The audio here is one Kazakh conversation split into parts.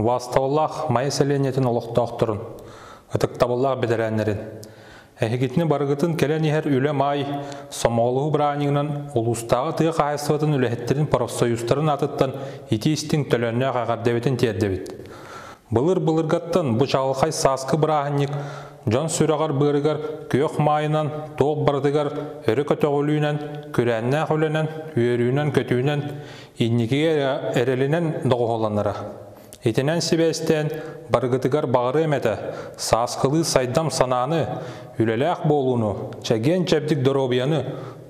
Ваставаллах майы сәленетін олықтақтырын, ұтықтабаллақ бедерәнерін. Әхегетіне барғытын кәлен ехер үлі май, сомолығы бұраныңынан ұлыстағы тұғы қайсыватын үләхеттерін профсоюстарын атыттан етейістің төлөніне қағардеветін тердевет. Бұлыр-бұлырғаттан бұ жағылқай сасқы бірағынник, жон сүрағар бұғырығар көк майынан, тоқ бардығар, өрі көтөғілуінен, күрәніне құлынан, үйеруінен, көтуінен, иннекеге әрелінен доғыланыра. Етенен себестен барғытығар бағыры әметі, сасқылы сайдам сананы, үлеләқ болуыны, чәген чәбдік дұробияны,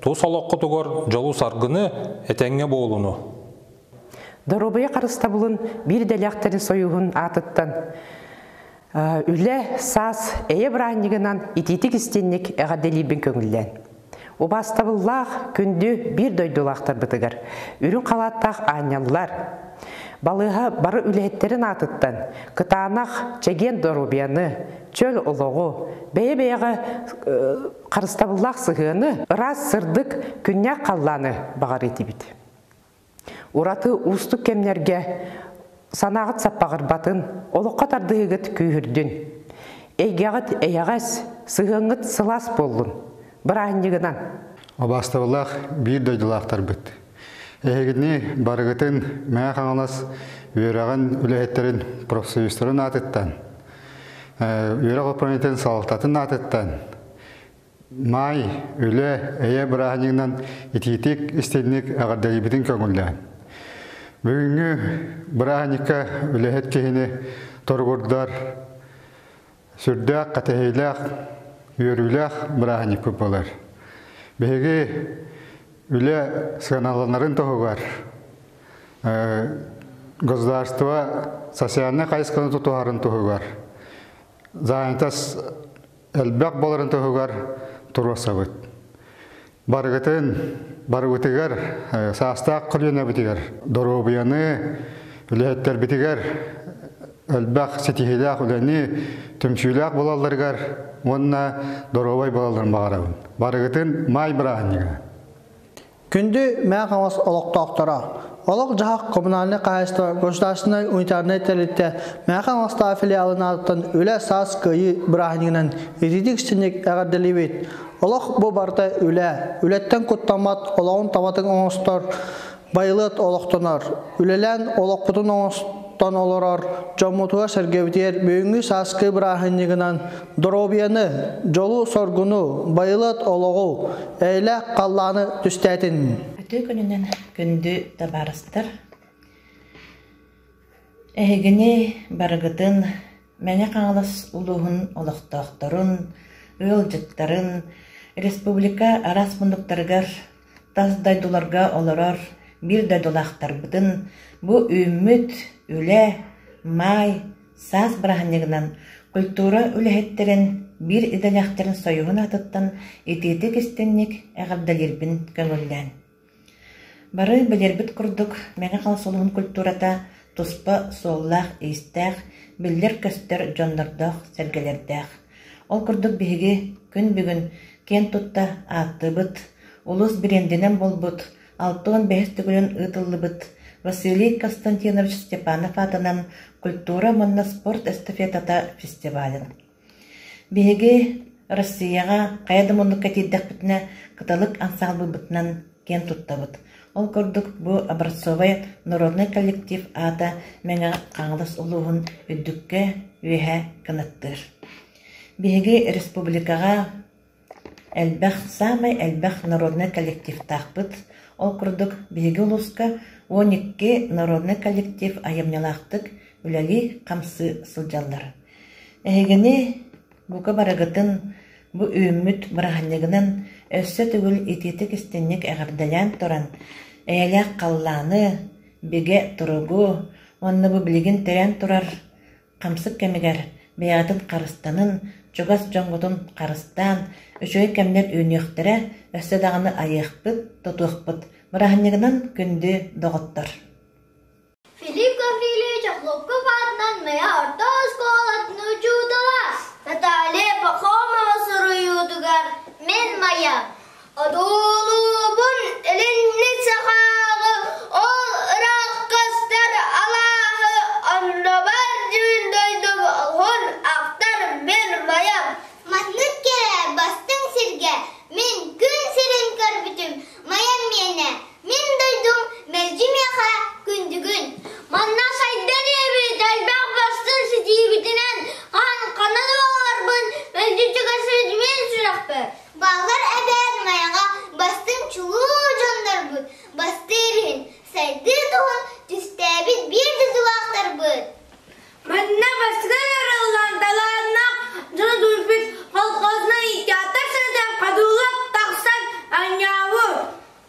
тұс олыққы тұғыр жолу сарғыны әтәңе болуыны. Дұробия қарыста бұлын бір дәләқтерін сойуғын атыттан. Үлі сас әйе бұранығынан итетік істеннік әғаделейбін көңілден. Обастабыллақ күнді бір дойдулақтар бұтығыр. Үрін қалаттақ анялылар. Балыға бары үлеттерін атыттан, кытанақ чеген дұрубияны, чөл олығы, бәйе-бәйеға қарыстабыллақ сығыны, ұрас сырдық күнне қалланы бағар етебет. Ураты ұстық кемнерге санағыт саппағыр батын, олыққа тардығыгыт күйірдін. Әйгеғыт әйағас сығыңыт сылас болын, бір айнығынан. Обастабыллақ бір дойдылақтар бұд. Әйгідіне барғытын мәң қаңылас үйераған үләйеттерін профсоюстарын атыттан, үйерақ опранетін салықтатын атыттан, май үлі әйе бірағыныңнан ететік істенік ағардайбетін көңілден. Бүгінгі бірағыныққа үләйет кейіні торғырдар, сүрдәқ, қатайылақ, үйеруләқ бірағынық көп болар. Бәйге үлі сығаналанарын тұғығар. Государство социальны қайысқаны тұтуғарын тұғығар. Зайынтас әлбәқ боларын тұғығар тұруаса бұд. Барғытығар, састақ құлына бітігер. Дұрубияны үліхеттер бітігер. Әлбәқ сетихилақ үләні түмшілақ болаларғар. Онына дұрубай болаларын бағарауын. Барғытын май бірағынығы. Күнді мәң қаңыз олықтақтыра. Олық жағақ коммунальный қайысты государственный унитарный тәлітті мәң қаңызта филиалын аттын өлі сас көйі бірағынығынан ететік істенек әғарделебет. Олық бұл барда өлеттен құттамат олауын табатын оңыстар байылыт олықтынар. Өлелен олық құтын оңыстан олырар, жомутуға сәргевдер бүйінгі сасқы бірағынығынан дұробияны, жолу соргуну, байылыт олығы, әйлі қалланы түстәтін. Өті күнінен күнді табарыстыр. Әйгіне барғытын, мәне қаңылыс ұлығын олықтақтырын, өлжіттарын, республика арас мұндықтарғар, тас дайдуларға олырар, бір дайдулақтар бұдын, бұ үміт, үлі, май, сас бірағынығынан культура үліхеттерін бір идалақтарын сойуғын атыттан ететік істеннік әғабдалербін көңілден. Бары білербіт күрдік мәңі қалсылығын культурата тұспа соллақ, истәқ, білдер көстер жондардақ, сәргелердәқ. Ол күрдік бігі күн бүгін кен тұтта атты бұд, ұлыс бірендінен бол бұд, алтығын бәхіс түгілін ұтылы бұд, Василий Константинович Степанов атынан культура манна спорт эстафетата фестивалін. Беге Россияға қайда мұнды кәтейдік бітіне қыталық ансамбль бітінен кен тұттабыд. Ол көрдік бұ образцовай народный коллектив ата мәңі қаңылыс ұлығын үддікке үйе кінаттыр. Беге республикаға самай әлбәқ народный коллектив тақпыд. Ол көрдік беге ұлысқа 12 народный коллектив айымнялақтық үләли қамсы сылжалар. Әйгіне бұқа барағытын бұ өміт бірағанығынан өссі түгіл ететік істеннік әғардалян тұран, әйәләқ қалланы, беге тұрығу, онны бұ білген тәрән тұрар, қамсық кәмігер, бәйатын қарыстанын, чугас жоңғытын қарыстан, үшөй кәмнер өйнеқтірі, өссі дағыны айықпыд, тұтуықпыд, бірағанығынан күнді доғыттыр. Филипп Гаврилович Хлопков атынан мәя орта школатын учудылас. Наталья Пахомова сұрыюдығар мен мая. Адулубын әлінні сақағы ол ұрақ қастар Аллахы аннабар çuluğu canlar bu. Bastırın. Saydı doğun. Tüstebit bir düzülaklar bu. Mənə başqan aralan dalarına cana duyfit halqazına ihtiyatlar sənədən qadulaq taqsan anyavu.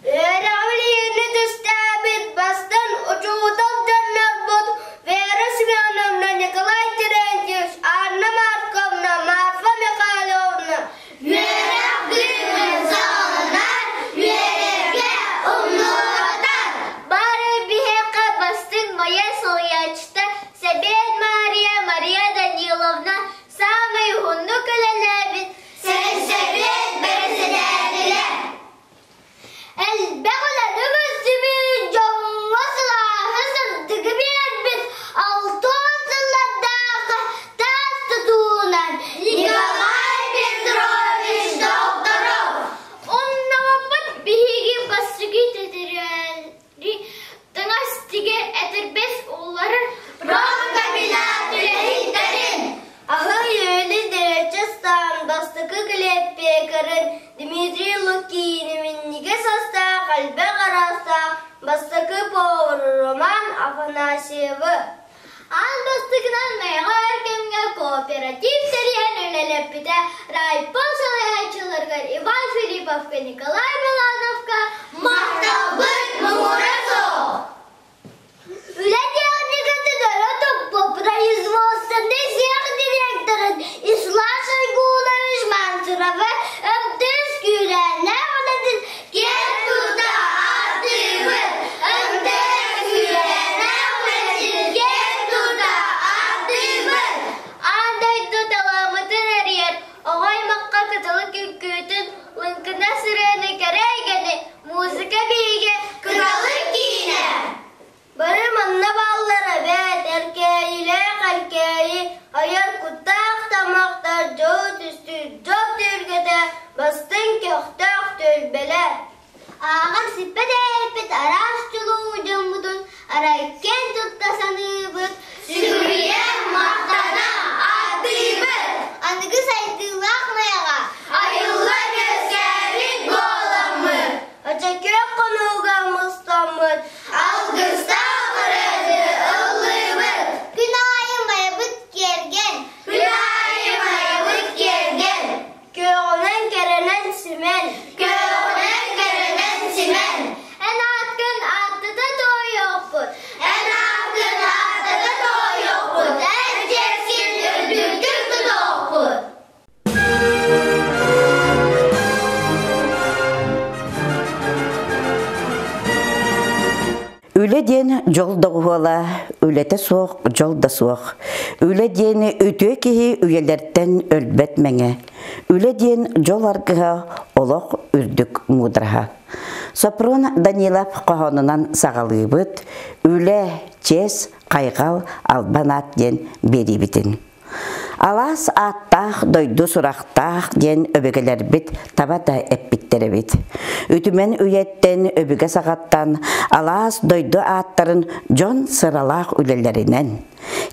Öğrenli yerine tüstebit bastan uçuğudan canlar bu. Veresi yanımda Nikolay Terentьевич, Anna Markovna, Marfa Mikhailovna. Дмитрий Лукинович, Негесоста, Кальбе Гараста, Бастакы повар Роман Афанасьевы. Ал бастыгынан майга эркемге кооператив терен өлелеппите райпол салайчыларга Иван Филипповка, Николай Милановка, Мактабык Мурасов. Үләдегенде дөрөтөп по производственный цех директоры Ислам Шойгулович Мансурова МТС күрәне оледин кертуда артыбы МТС күрәне оледин кертуда артыбы андай туталамытын әрер оғай маққа кытылы күккүтін лынкына сырыны кәрәйгені музыка бейге кралы кейіне. Бары манна баллары бәт әркәйілі қалкәйі айар құттақ тамақтар жоғыт үсті жоқ түргеті бастың көқтақ төлбелі. Ағыр сіппеді әпет араш чулу жамбудun арайкен тұттасаны бұд сүгірген мақтана адыбыд. Анығы сайтылақ маяға айылла көскәрік боламы. Очакөк қонуға мұстамыд алғыста Үле ден жол дауғала, үлеті соқ, жол да соқ. Үле ден өтө кеhi үйелерден өлбет мәңе. Үле ден жол арғыға олық үрдік мұдыраға. Сопрон Данилов қоғанынан сағалыбыт, үле чес қайғал албанат ден бері бітін. Алас аттақ, дойду сұрақтақ ден өбігелер бит, табата әппіттері бит. Үтімен үйеттен, өбіге сағаттан, алас дойду аттарын жон сыралақ үлелерінен.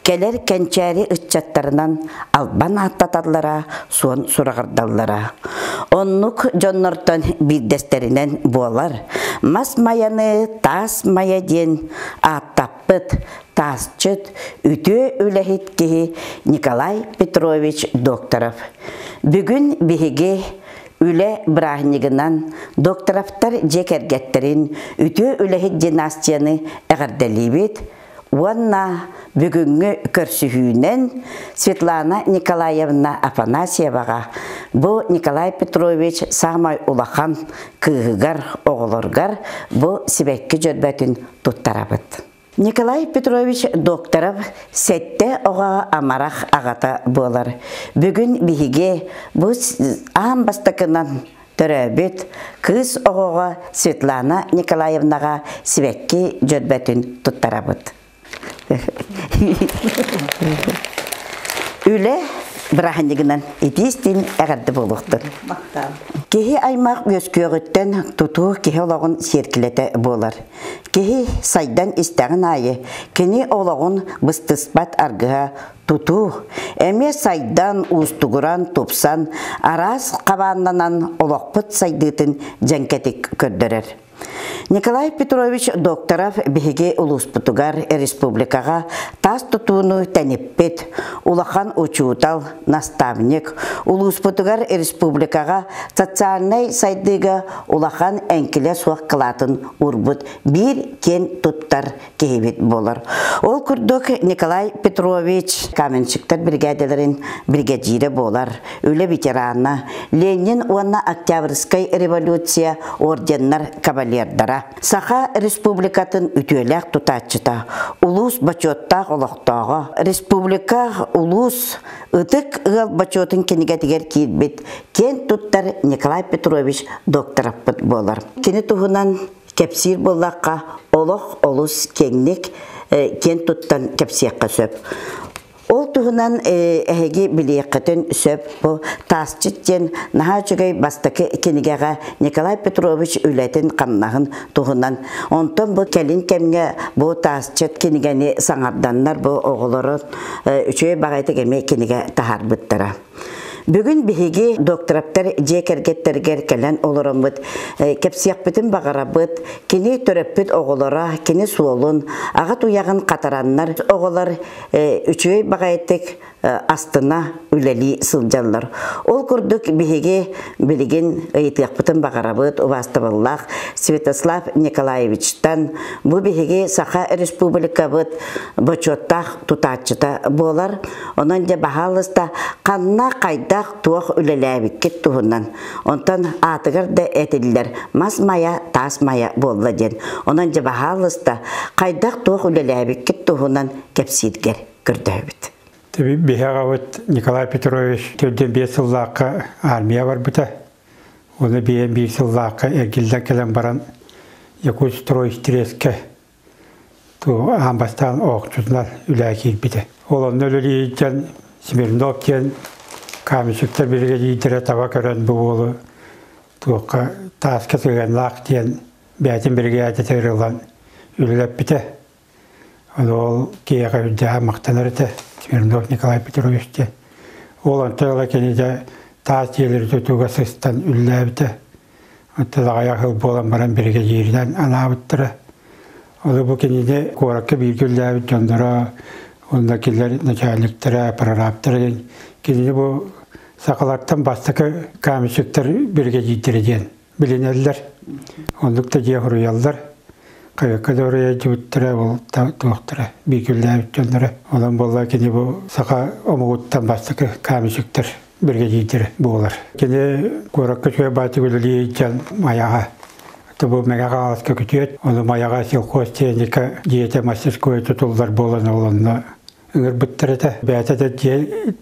Келер кәнчәрі үтчаттарынан албан аттатарлара, суын сұрағырдаллара. Оннук жоннортон билдестерінен болар. Мас маяны тас мая ден аттаппыт, тасчыт, үтө үләхет кеhi Николай Петрович Докторов. Бүгін бігеге үле брахнигынан докторовтар жекергеттерін үтө үләхет династияны әғірдәлейбет. Онна бүгінгі көрсүхүйінен Светлана Николаевна Афанасьеваға бұ Николай Петрович самай улахан кығығар оғылырғар бұ себекке жөрбәтін тұттарабыд. Николай Петрович Докторов сәтте оға амарақ ағата болар. Бүгін бігіге бұ ам бастықынан төрәбет кыз оғыға Светлана Николаевнаға себекке жөрбәтін тұттарабыд. Үле браханнигынан итистин әгәрді болуқтыр. Кехи аймақ өскөғіттен тұту кехи олағын серкілеті болар. Кехи сайдан істәғін айы, кені олағын бұстыспат арғыға тұту, әме сайдан ұстығыран топсан, арас қабаннанан олақпыт сайдытын жәнкетік көрдірер. Николай Петрович Докторов беге Улуспутугар республикаға тас тұтуыны тәнеппет, улахан учутал, наставник, Улуспутугар республикаға социальный сайдыға улахан әнкілі суақ қылатын урбут бір кен тұттар кейбет болар. Ол күрдік Николай Петрович каменщиктар бригадаларын бригадирі болар, өлі ветеранна, Ленин онна Октябрьскай революция орденнар кавалердара. Саха республикатын үтелек тұтатчыта, улус бачоттақ олықтағы. Республика улус ұтық ұғыл бачотын кенеге тегер кейбет. Кен тұттар Николай Петрович Докторов бұд болар. Кені тұғынан кәпсир болаққа олық олус кеңнік кен тұттан кәпсияққа сөп. Ол туғынан әйге білейқетін сөп бұл тасчыттен наға жүгей бастықы кенегеға Николай Петрович үләтін қамнағын туғынан. Онтан бұл кәлін кәмге бұл тасчыт кенегені саңарданлар бұл оғылары үшөй бағайты кәме кенеге тахар бұттыра. Бүгін бігі доктораптар жекергеттергер кәлін олырымыд, кәпсияқ бүтін бағарабыд, кені төрөппіт оғылыра, кені суолын, ағат уяғын қатараннар, оғылар үшөй бағайтық астына үләли сылжалар. Ол күрдік бігі білген ұйтық бүтін бағарабыд, Увастываллах Святослав Николаевичтан, бұл бігі Саха Республика бұд бачоттақ тұтатчыта болар, онан де бағалыста қанна қайдақ туақ үләләбік кет туғынан. Онтан атығыр да әтілілер мас мая, тас мая болла ден. Онан де бағалыста қайдақ туақ үләләбік кет туғынан кәпсидгер күрді өбіт. Бехағавыт Николай Петрович төлден 5 сыллаққа армия бар бұта. Оны бейен 1 сыллаққа әргілден кәлем баран Якут строй стреске амбастан оқтызынан үләкейін біті. Олын өлі ейден Смирнов кен камешіктер бірге дейдері таба көрін бұл олы туыққа тасқа сүйген лақ ден бәтін бірге әдетірілген үліліп біті. Ол кейіға үлдіға мақтаныр еті. Смирнов Николай Петровичте. Ол антығыла кенеде таз елері тұтуға сыстан үлләбіті. Антыға аяқыл болан баран бірге жерінен анабыттыры. Олы бұл кенеде қораққа бірге үлләбіт жондыра, онда келер начальниктері, прораптыры. Кенеде бұл сақаларттан бастықы камешіктер бірге жейдерден білінелдер. Ондықта же ғыруялдар. Қайыққа дұрыя жүбіттірі, ол тұқтыры, бейкілді әбіт жондыры. Олан болла кені бұл сақа омығыттан бастықы камешіктер бірге жейдері болар. Кені қораққа сөй баты көлілі ейден маяға. Бұл мәғаға алысқа күтет, оны маяға селқоз теңдікі диете мастерскөй тұтылдар болан оланына үңір бұттырыды. Бәті де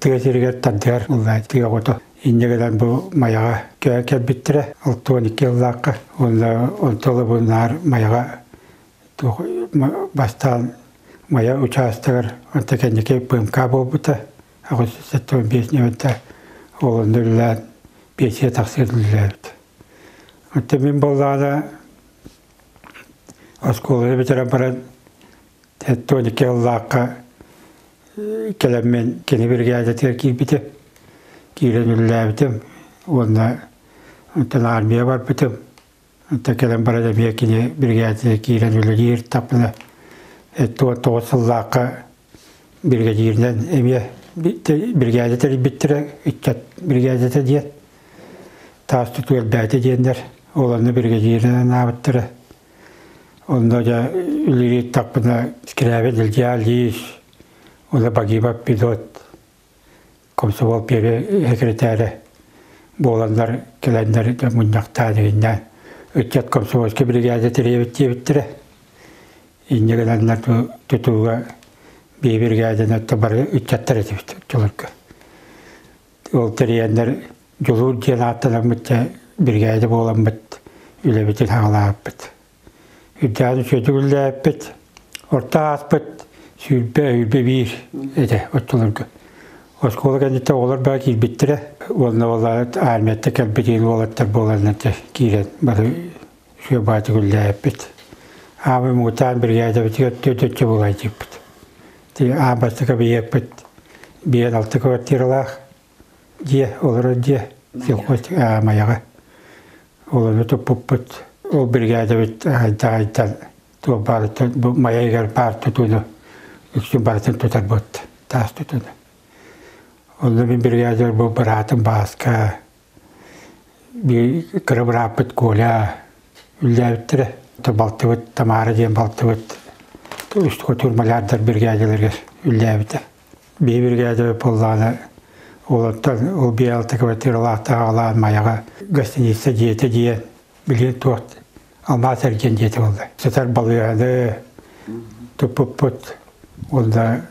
тігесергер тантығар ұллай тіге қоты. Иннегеден бұл маяға кәкел біттірі, 6-12 ұллаққа. Онтылы бұл нар маяға бастан мая участығыр, онта кәндеке ПМК бол бұты. Ағыз 15 невенті олын үлілән 5-е тақсырдылылар бұты. Онта мен болғаны осколы бітірі баран 12 ұллаққа келеммен кені бірге әдетер кей біті. Кейлен үлілән бітім. Онтан армия бар бітім. Онта келем барада мен кені бірге әдетер кейлен үлілер тапыны. 9 ұллаққа бірге жерінен әме бірге әдетер біттірі, бірге әдетер дейін. Тас тұтуел бәті дейіндер. Оланы бірге жерінен абыттыры. Онда да үлірет тақпына скірәбен үлге әлдейіш. Оны бағибап пилот, комсомол пері секретәрі боландар, келендер мұннақта дегеннен. Өттет комсомолске бірге әдетер ебіттірі. Иннегенлер тұтуға бейбірге әден өтті бары үттеттір етіпті жолырға. Ол тәрейендер жолур ден аттанам бұтты бірге әді болан бұт, үлебетін аңылап бұт. Үрдәні сөйді үлләп бұт, орта ас бұт, сүрбе бір еді өттіліргі. Оскола кәнетті олар бәк келбеттірі. Олына олар әлметті кәлбетейін олаттар боларынаты кейрен. Бары шөй баты күлі әппет. Амы мұғытан бірге әдәбетіге төтөтчі болай жеппет. Амбастыға бейеппет. Бейен алты квартиралақ. Де, олары де. Селқост маяға. Оланы тұппыппет. Ол бірге әдәбет айта-айтан. Маяйғар бар тұтуыны. Үксін барытын тұтар бұд. Тас тұтуыны. Олны мен бірге әдәр бұл баратын басқа. Кірі бұраппет көля. Үлләбіттірі. Балтыбыт, тамары ден балтыбыт. Үсті көтірмалардар бірге әдәлерге үлләбіті. Бей бірге әдәбет болғаны. Ол бей алты квартиралақтағы алан маяға гостиница диеті дейін. Білген туат. Алмаз әрген деті болды. Сетар балығаны тұппыппыт. Олда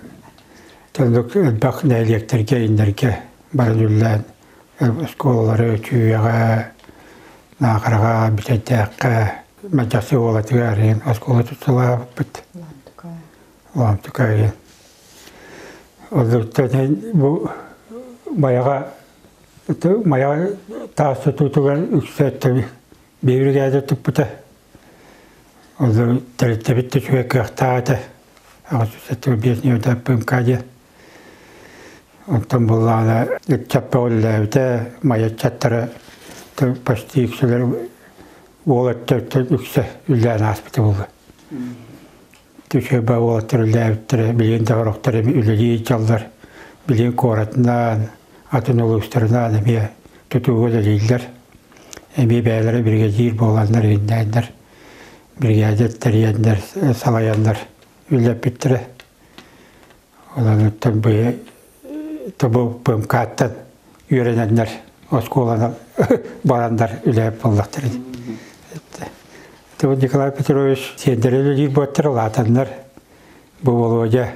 тәлдік әлбақ нәйлектерге, индерге барын үллән. Сколалары чүйеға, нақырға, бітеттәққа, мәжасы олатыға әрген. Скола тұтсыла бұппыт. Ламтыға әрген. Олдықтан бұл маяға тасы тұтуған үксәтті бейбірге әді тұппыты. Олды тәріттәбітті шуе қияқтағады. Ағысықты бесіне өтіп бұмкаде. Онтан бұллағына чаппа олыләбіті мая чаттары почти үксілер олаттыр үксі үллән аспыты болды. Түші ба олаттыр үлләбіттірі, білген дағырықтыры үлілі жалдар, білген қоратынан, атын олыстарынан әме тұтуғы өлілер. Әме бәлері бірге жер болғандар, ендәндер, бірге әдеттер, ендер, салаяндар үлләп біттірі. Олан өттен бұйы тұбы бұмкаттан үйренендер, осколаны барандар үләп болдақтыр. Николай Петрович сендері өлілер бұттыр, латандар бұл болуға.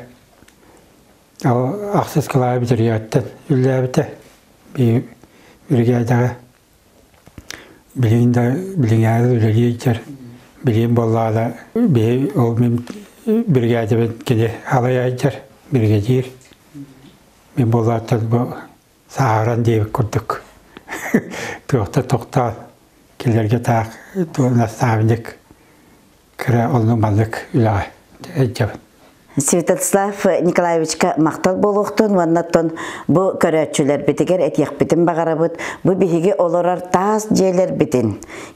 Ақсыз қылай бітірі өттен үләбіті. Бірге әдағы білген әді өлілер, білген болғаны бірге әдімен кене алай әйдер, бірге дейір. Мен болғаттан бұл сағаран дейбік күрдік. Тоқтан келерге тақ наставник кірі олның маңдық үліға әйдебін. Святослав Николаевичка мақтал болуқтын, ваннаттон бұ көрәтшілер бітігер әтияқ бітін бағара бұд, бұ бігеге оларар таз жейлер бітін.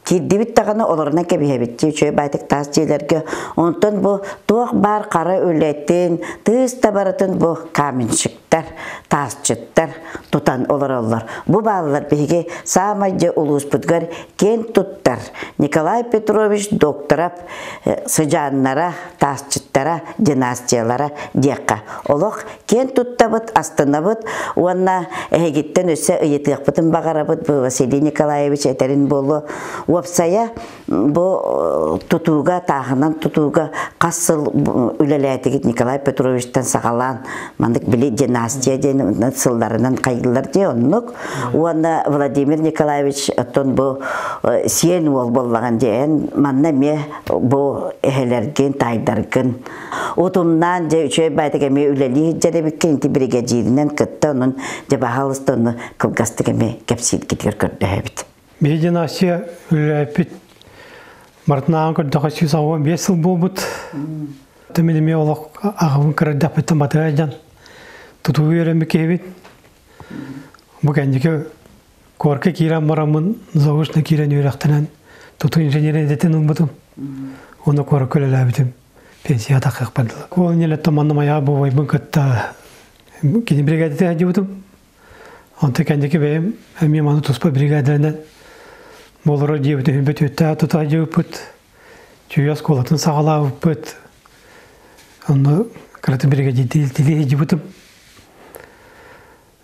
Кирдебіт тағаны оларына кәбіге бітті, үшөй байтық таз жейлерге. Онтон бұ туақ бар қара өлеттен, тыз табарытын бұ каменшіктер, тазчыттар, тұтан олар. Бұ балылар бігеге самайдя ұлыс бұдғар кен тұттар. Николай Петрович докторап сыжаннара, тазчыттара, династиялара дияққа. Олық кен тұттабыт, астынабыт, уанна әйгеттен өсі ұйетіғ бұтын бағарабыт, бұл Василий Николаевич әтерін болу. Уапсая бұл тұтуға, тағынан тұтуға қасыл үлеләтігіт Николай Петровичтен сағалан, мандық білі династия ден сылдарынан қайғылар де оннық. Уанна Владимир Николаевич оттон бұл сиен ол болмаған дейін, манна ме бұл әхелерген, тайдарген. Отымнан же үшөй байтық әме үлелі жеребіккен инти бригадирінен күтті оның жабағалысты оны қылғастық әме кәпсейді кетігер көрді әбіт. Бей династия үләпіт мартынаған көрді қасыз ауын 5 жыл бол бұд. Төменеме олық ағывын кірді әпітті матыға жан. Тұтуы өремі кебет. Бұл кәндеке көркі кейран марамын зауышына кейран өріқтінен тұту инженері әдетін ұмбытым. Оны көркі өлі әбітім. Пенсия тақық бардылы. Ол нелетті маннамая бұл ойбын күтті кені бригадеті әді бұтым. Онты кәндеке бәйім әме маны тұспа бригадерінен болыры дебіті хүмбет өтті тұта жауып бұт. Чүйас қолатын сағалауып бұт. Оны қыраты бригадеті тілі әді бұтым.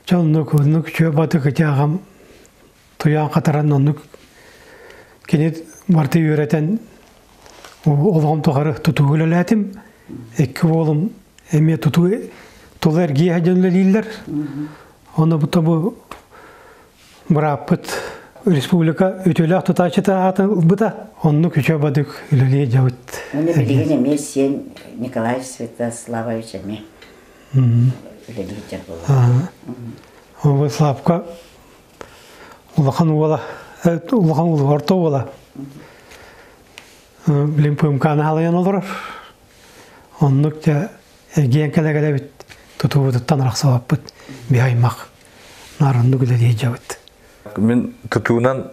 Чонны көзіні күчі баты күте ағам тұян қатаран оны кенет марты үйретен олғым тұғары тұту өлеләтім, әкі олым әме тұту тұлы әрге әденлі лейлер. Оны бұта бұл мұраппыт республика өтелі тұтачыта атын бұта, оны күчі бадық өлелі жауыт. Оны білген әме сен Николай Святославович әме. Ол слабка улахан ула орто ула. Билим пымканы халаян олар. Оннук те ген келегеле бит тутубуттан рахсабаппыт бейаймак. Нарынды гүле дейжабыт. Мен тутуунан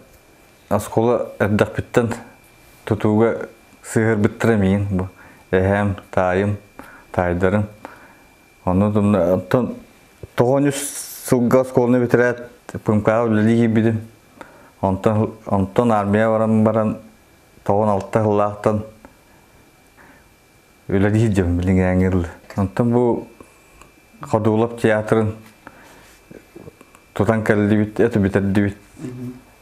аскола эрдакпиттен тутууга сыгыр битtiremeyin bu. Эхэм, тайым, тайдарым. Оннун тоғонюс сылга асколны битерет, пымкага үлелиги бидим. Онтон армия баран тоғон алтта хыллаактан үлелиги жем билингеңирли. Онтон бу кадуулап театрын тутан келди бит, эти битерди бит.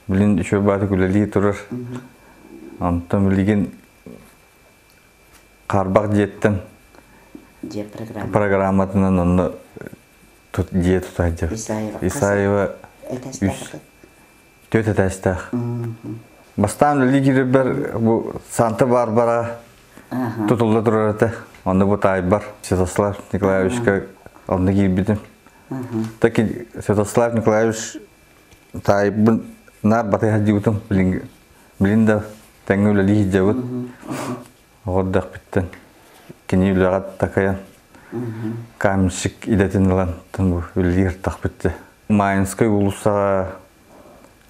Билин еще баты үлелиги турар. Онтон билигин Карбак жеттен программатынан онны же тутайжы. Исаева төт этастах. Бастан лигири бер бу Санта Барбара тутулда турарыты. Онны бу Тайбар Святослав Николаевичка онны кирбидим. Таки Святослав Николаевич Тайбын нар батай хаджибытым билинда тәңгөлі лиги жабыт. Оғырдақ біттен. Кені үліғат такаян. Каменщик идетін ұлан. Үлігер тақ бітті. Майынскай улысаға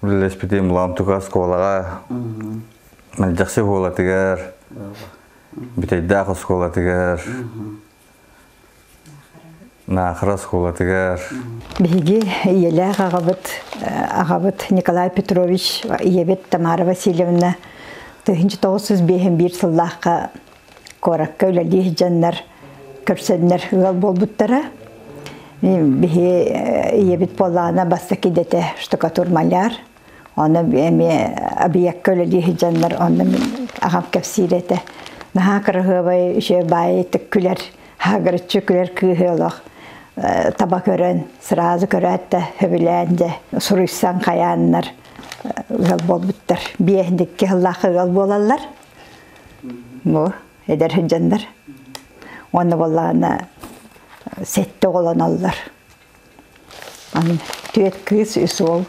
үлілес бітем ламтуға сколаға. Мен жақсы қолатығар. Бітейдақ сколатығар. Нақыра сколатығар. Беге елі ағабыт Николай Петрович, ебет Тамара Васильевна 1901 сыллаққа коракка үләлі жаннар көрсеннер ғал болбуттара. Беге ебет болағына басты кедеті штукатур маляр. Оны объектка үләлі жаннар оны ағам кәпсиреті. Наға қырғыбай үші бай түккілер, хағырытчы күлер күйгіліқ. Таба көрін, сыразы көрәтті, хөбіләнде, сұрыйсан қаяннар. Гал болбуттар. Биэхиндикке хыллахы гал болалар. Бу, эдер хыджандар. Оны боллағына сетті olan аллар. Түйет кыз үсі ол.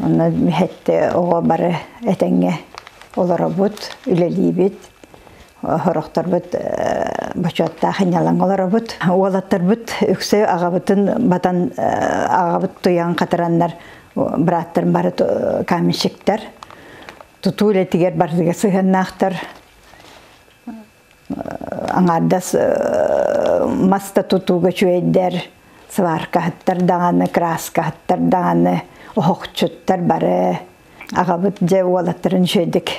Оны мехетті оға бары әтәңе олара бұд, үлелі бит. Хорақтар бұд, бачуатта қынялан олара бұд. Олаттар бұд, үксі ағабытын батан ағабыт тұян қатыраннар. Браттар бары каменщиктер. Туту үлетігер бардыға сығыннақтар. Аңардас маста тутуға чөйдер. Сварка хаттар дағаны, краска хаттар дағаны, оқчуттар бары. Ағабыт же олаттарын шөйдік.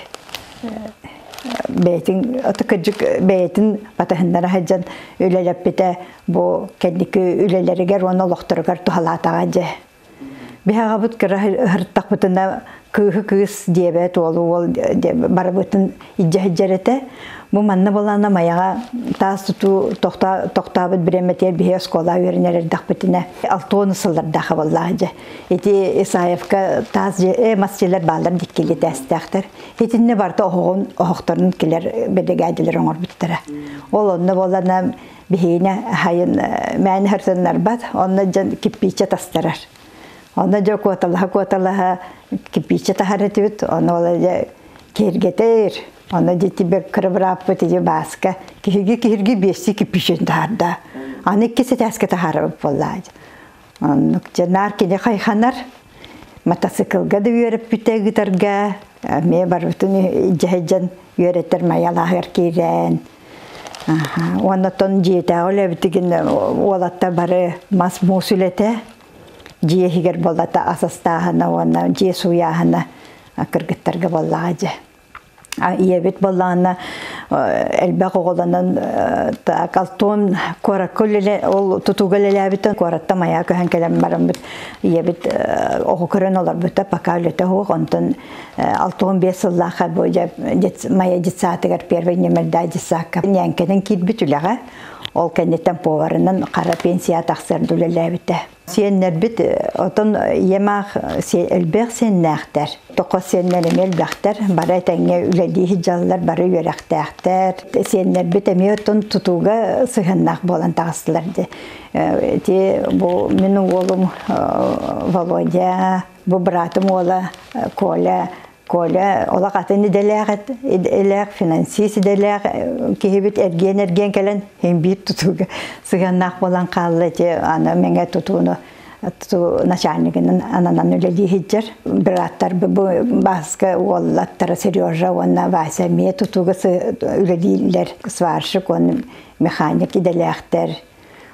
Бәйтін батахындары хаджан үлелеп біте бұл кәндікі үлелерігер оны лоқтырығар тухалатаға же. Бәғабыт кірі ғырттақ бұтына күйі-күйіс диабет олу бары бұтын иджа-хиджареті. Бұл манны болана маяға таас тұту тоқтабыт біреметер бейе скола өрінерердақ бұтына 6-10 сылдардағы боллағы же. Еті Исаевка таас масчелер балар диккелі тәстіқтір. Етінне барды оғықтарын келер бедеге әділер оңыр бұттыра. Ол онны болана бейіне хайын мәні хырсынлар бат, онны жан киппейче тастырар. Онна жа куаталаха кипиче тахарыты бит, онна ола кергетер, онна жети бек кырыбырап бит же баска, кирги беси кипичен тахарда. Аны кесе тәске тахарып боллай. Онна жанар кене хайханар, мотоциклга да үйреп бите гитарга, ме бар бутын жайжан үйреттер маялахыр кирен. Онна тон жете оле битеген олатта бары мас мусулете. Жие хигер боллата асастахана, онна жие суяхана кыргыттарга боллаажы. Иебет боллаана элбек оголанан калтон коракөлле ол тутугалелебитен коратта мая көһөн келем барам бит. Иебет ого көрөн олар бит пока лете хог онтон 65 жыллаха боя мая житсатыгар первый номерда жисакка. Нянкенен кит битүлеге ол кеннетен поварынан кара пенсия таксыр дүлелебите. Siyenler bit otun yemek elbek senlerdir. Tokos siyenler elbektir. Bara tenge üleli hicallar bara yürekterdir. Siyenler bit emiyotun tutuga sıhhannak bolan tağısılardı. Bu benim oğlum Volodya, bu bratım oğlu Kola ola katını deler finansisi deler ki ergen kelen hem bir tutuga sıhhannak bolan kallı ki ana menge tutuğunu начальнигinin anan öyle hiccer bratlar bu başka oğullar Seryoja ona vasa me tutuga öyle değiller svarşık on mekanik idelekter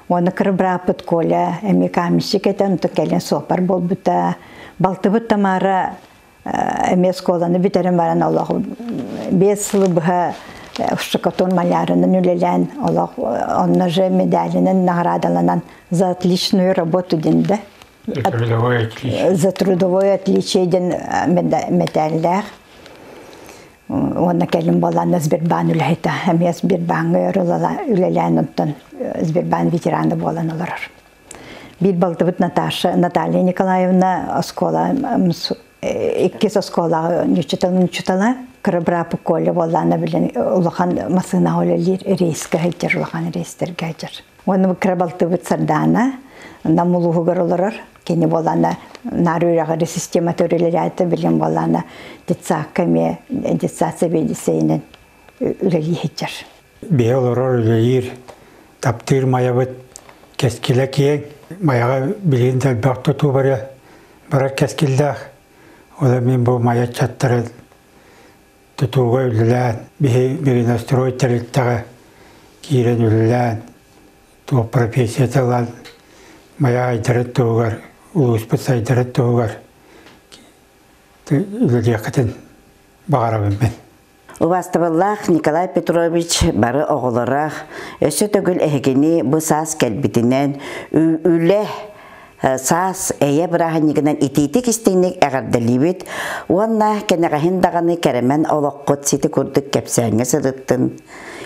onu kırbrapıt kola emikamişik eten tukelen sopar bol buta baltıbıt tamara emes kolanı biterim varan Allah 5 yıl bıha Şakaton malярının ülelen Allah onları medalinin nagradallanan за отличную работу динде. За трудовое отличие дин медальлер. Оны келин баланы Сбербан үлһәйтә. Һәм я Сбербанга өлелән оттан Сбербан ветераны болан олар. Bir baltıbıt Natalya Nikolaevna oskola ikki oskola nüçütala Kırıbrapı kolle bolana bilen ulakan masına olelir reiska heyter ulakan reister gaycer. Onu kırıbaltıbıt sardana namuluhu garılar keni bolana naruyrağı sistema teorileri bilen bolana ditsakame ditsasebediseynen üleli heyter. Bir olarak öylelir taptır mayabıt keskile ki mayağı bilin bak tutu var ya bırak keskilde o da ben bu maya çatları tutuğa ülülen bir nastroy terliktağı giren ülülen tu profesiyatalan maya aydarat tuğar uluspıt aydarat tuğar ülüliye kadın bağırabım ben. Uvastavallaах Николай Петрович бары оғылырақ өсі төгіл әгені бұ сас кәлбітінен үлі сас әйе бірағынығынан итетік істейнік әғардалибет онна кәнеғахын дағаны кәрімен олыққыт сеті көрдік кәпсәңі сырыттын.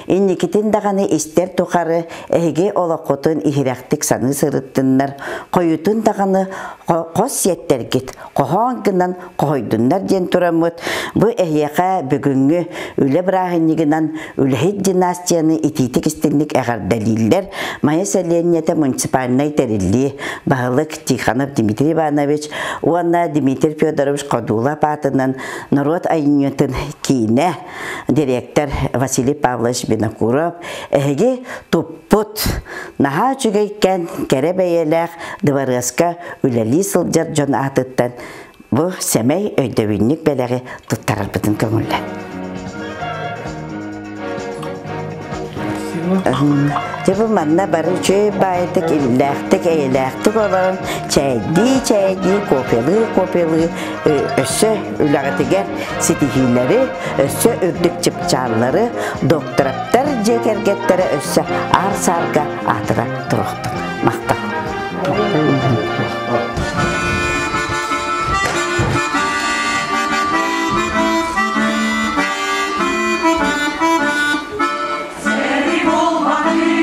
Инникитин дағаны істер тұқары әйге олыққытын ихирақтық саны сырыттынлар, қойытын дағаны қос сеттергет, қоғаңғынан қойдынлар ден тұрамыд. Бұ әйеға бүгінгі үлі бірағынығынан үліхет династияны итетік істенлік әғардалилер Майя Селенеті муниципальной тәрілі бағылық Тиханов Дмитрий Иванович, онна Дмитрий Федорович Қодулап атынан народ айнетін кейіне директор Василий Павлович Бенакуров әйге туппут наға жүгейкен кәрі бәйеләқ дыварғасқа үләлі сылжар жон атыттан бұл сәмей өйдәуінік бәләғі тұттарар бұтын көңілі. Жабы манна бары чөй байытык, илләқтік, әйләқтік оларын чәйді, көпелі, өссі үләғытігер сетихилері, өссі үрдік чыпчалары, доктораптар жекергеттері өссі ар-сарға атыра тұрақтық. Мақта. Hey!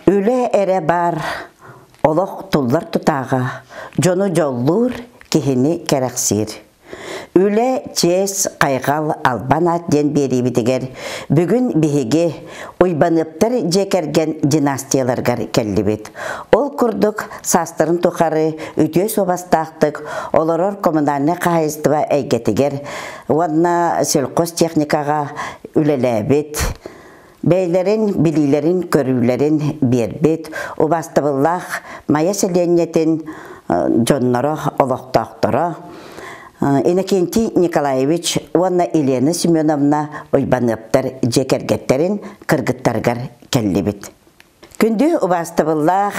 Üle ere бар, олық тұллар тұтаға, жону жоллур кихини керексир. Үле чес қайғал албан аттен бері бітігер, бүгін бігеге ойбаныптар жекерген династияларғар келді бет. Ол күрдік састырын тұқары үтө собастақтық, оларор коммунальны қайыстыва әйгетігер, онна селқос техникаға үлелі бет. Бейлерин, билилерин, көрүлерин бербет, убастыбыллах мая селеннетин жоннора олоқтақтыра. Иннокентий Николаевич, онна Елена Семеновна ойбаныптар жекергеттерин кыргыттаргар келлибит. Күнді убастыбыллах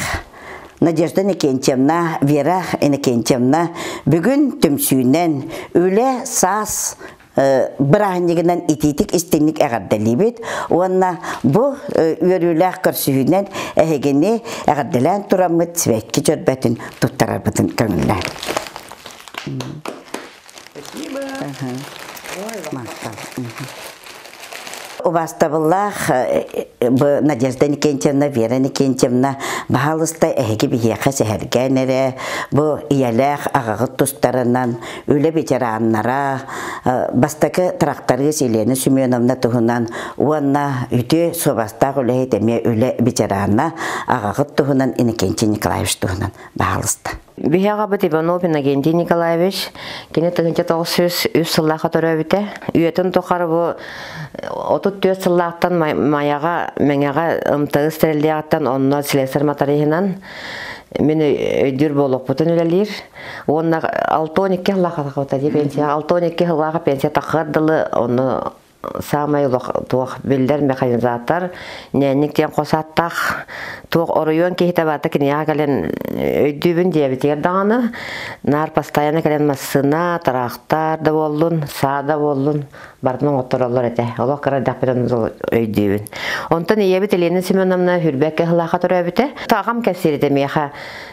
Надежда Иннокентьевна, Вера Иннокентьевна бүгін түмсүйінен үлі сас Брахнигынан ититик истинник әғарделибет. Онна бұ өріләқ көрсүйінен әгені әғарделән тұрамыт свекки жөрбәтін тұттарар бұтын көңілләр. Убастабыллах Надежда Никентьевна, Вера Никентьевна бағалыстай әйгі бігеқі сәхәргәнері, бұл ияләқ ағағыт тұстарынан, өлі ветераннара, бастақы трақтары Елена Семеновна тұғынан, онна үті собастақ өлі әйтеме өлі ветеранна ағағыт тұғынан Иннокентий Николаевич тұғынан бағалысты. Бихяга бит Иванов Иннокентий Николаевич, кене 1900 сыллаға төрөбите. Үйетін тоқары бұл 34 сыллақтан маяға, мәңеға ымтығы стрелдияқтан онына слесар матарихынан мені өйдір болуқ бұтын өлелер. Онына 6-12 сыллаға тақыта деп пенсия. 6-12 сыллаға пенсия тақырдылы, оны самай туақ білдер механизаттар, нәніктен қосаттақ, туақ орыйон кейті баты кінеға кәлен өйдібін диабетер дағаны, нар пастаяны кәлен массына, тарақтар да болын, сада болын, бардының оттыр олар әті. Олық қырар дақпедан өйдібін. Онтан иебет Елена Семеновна хүрбәкке ғылаға тұр өбіті. Тағам кәсер еті меха.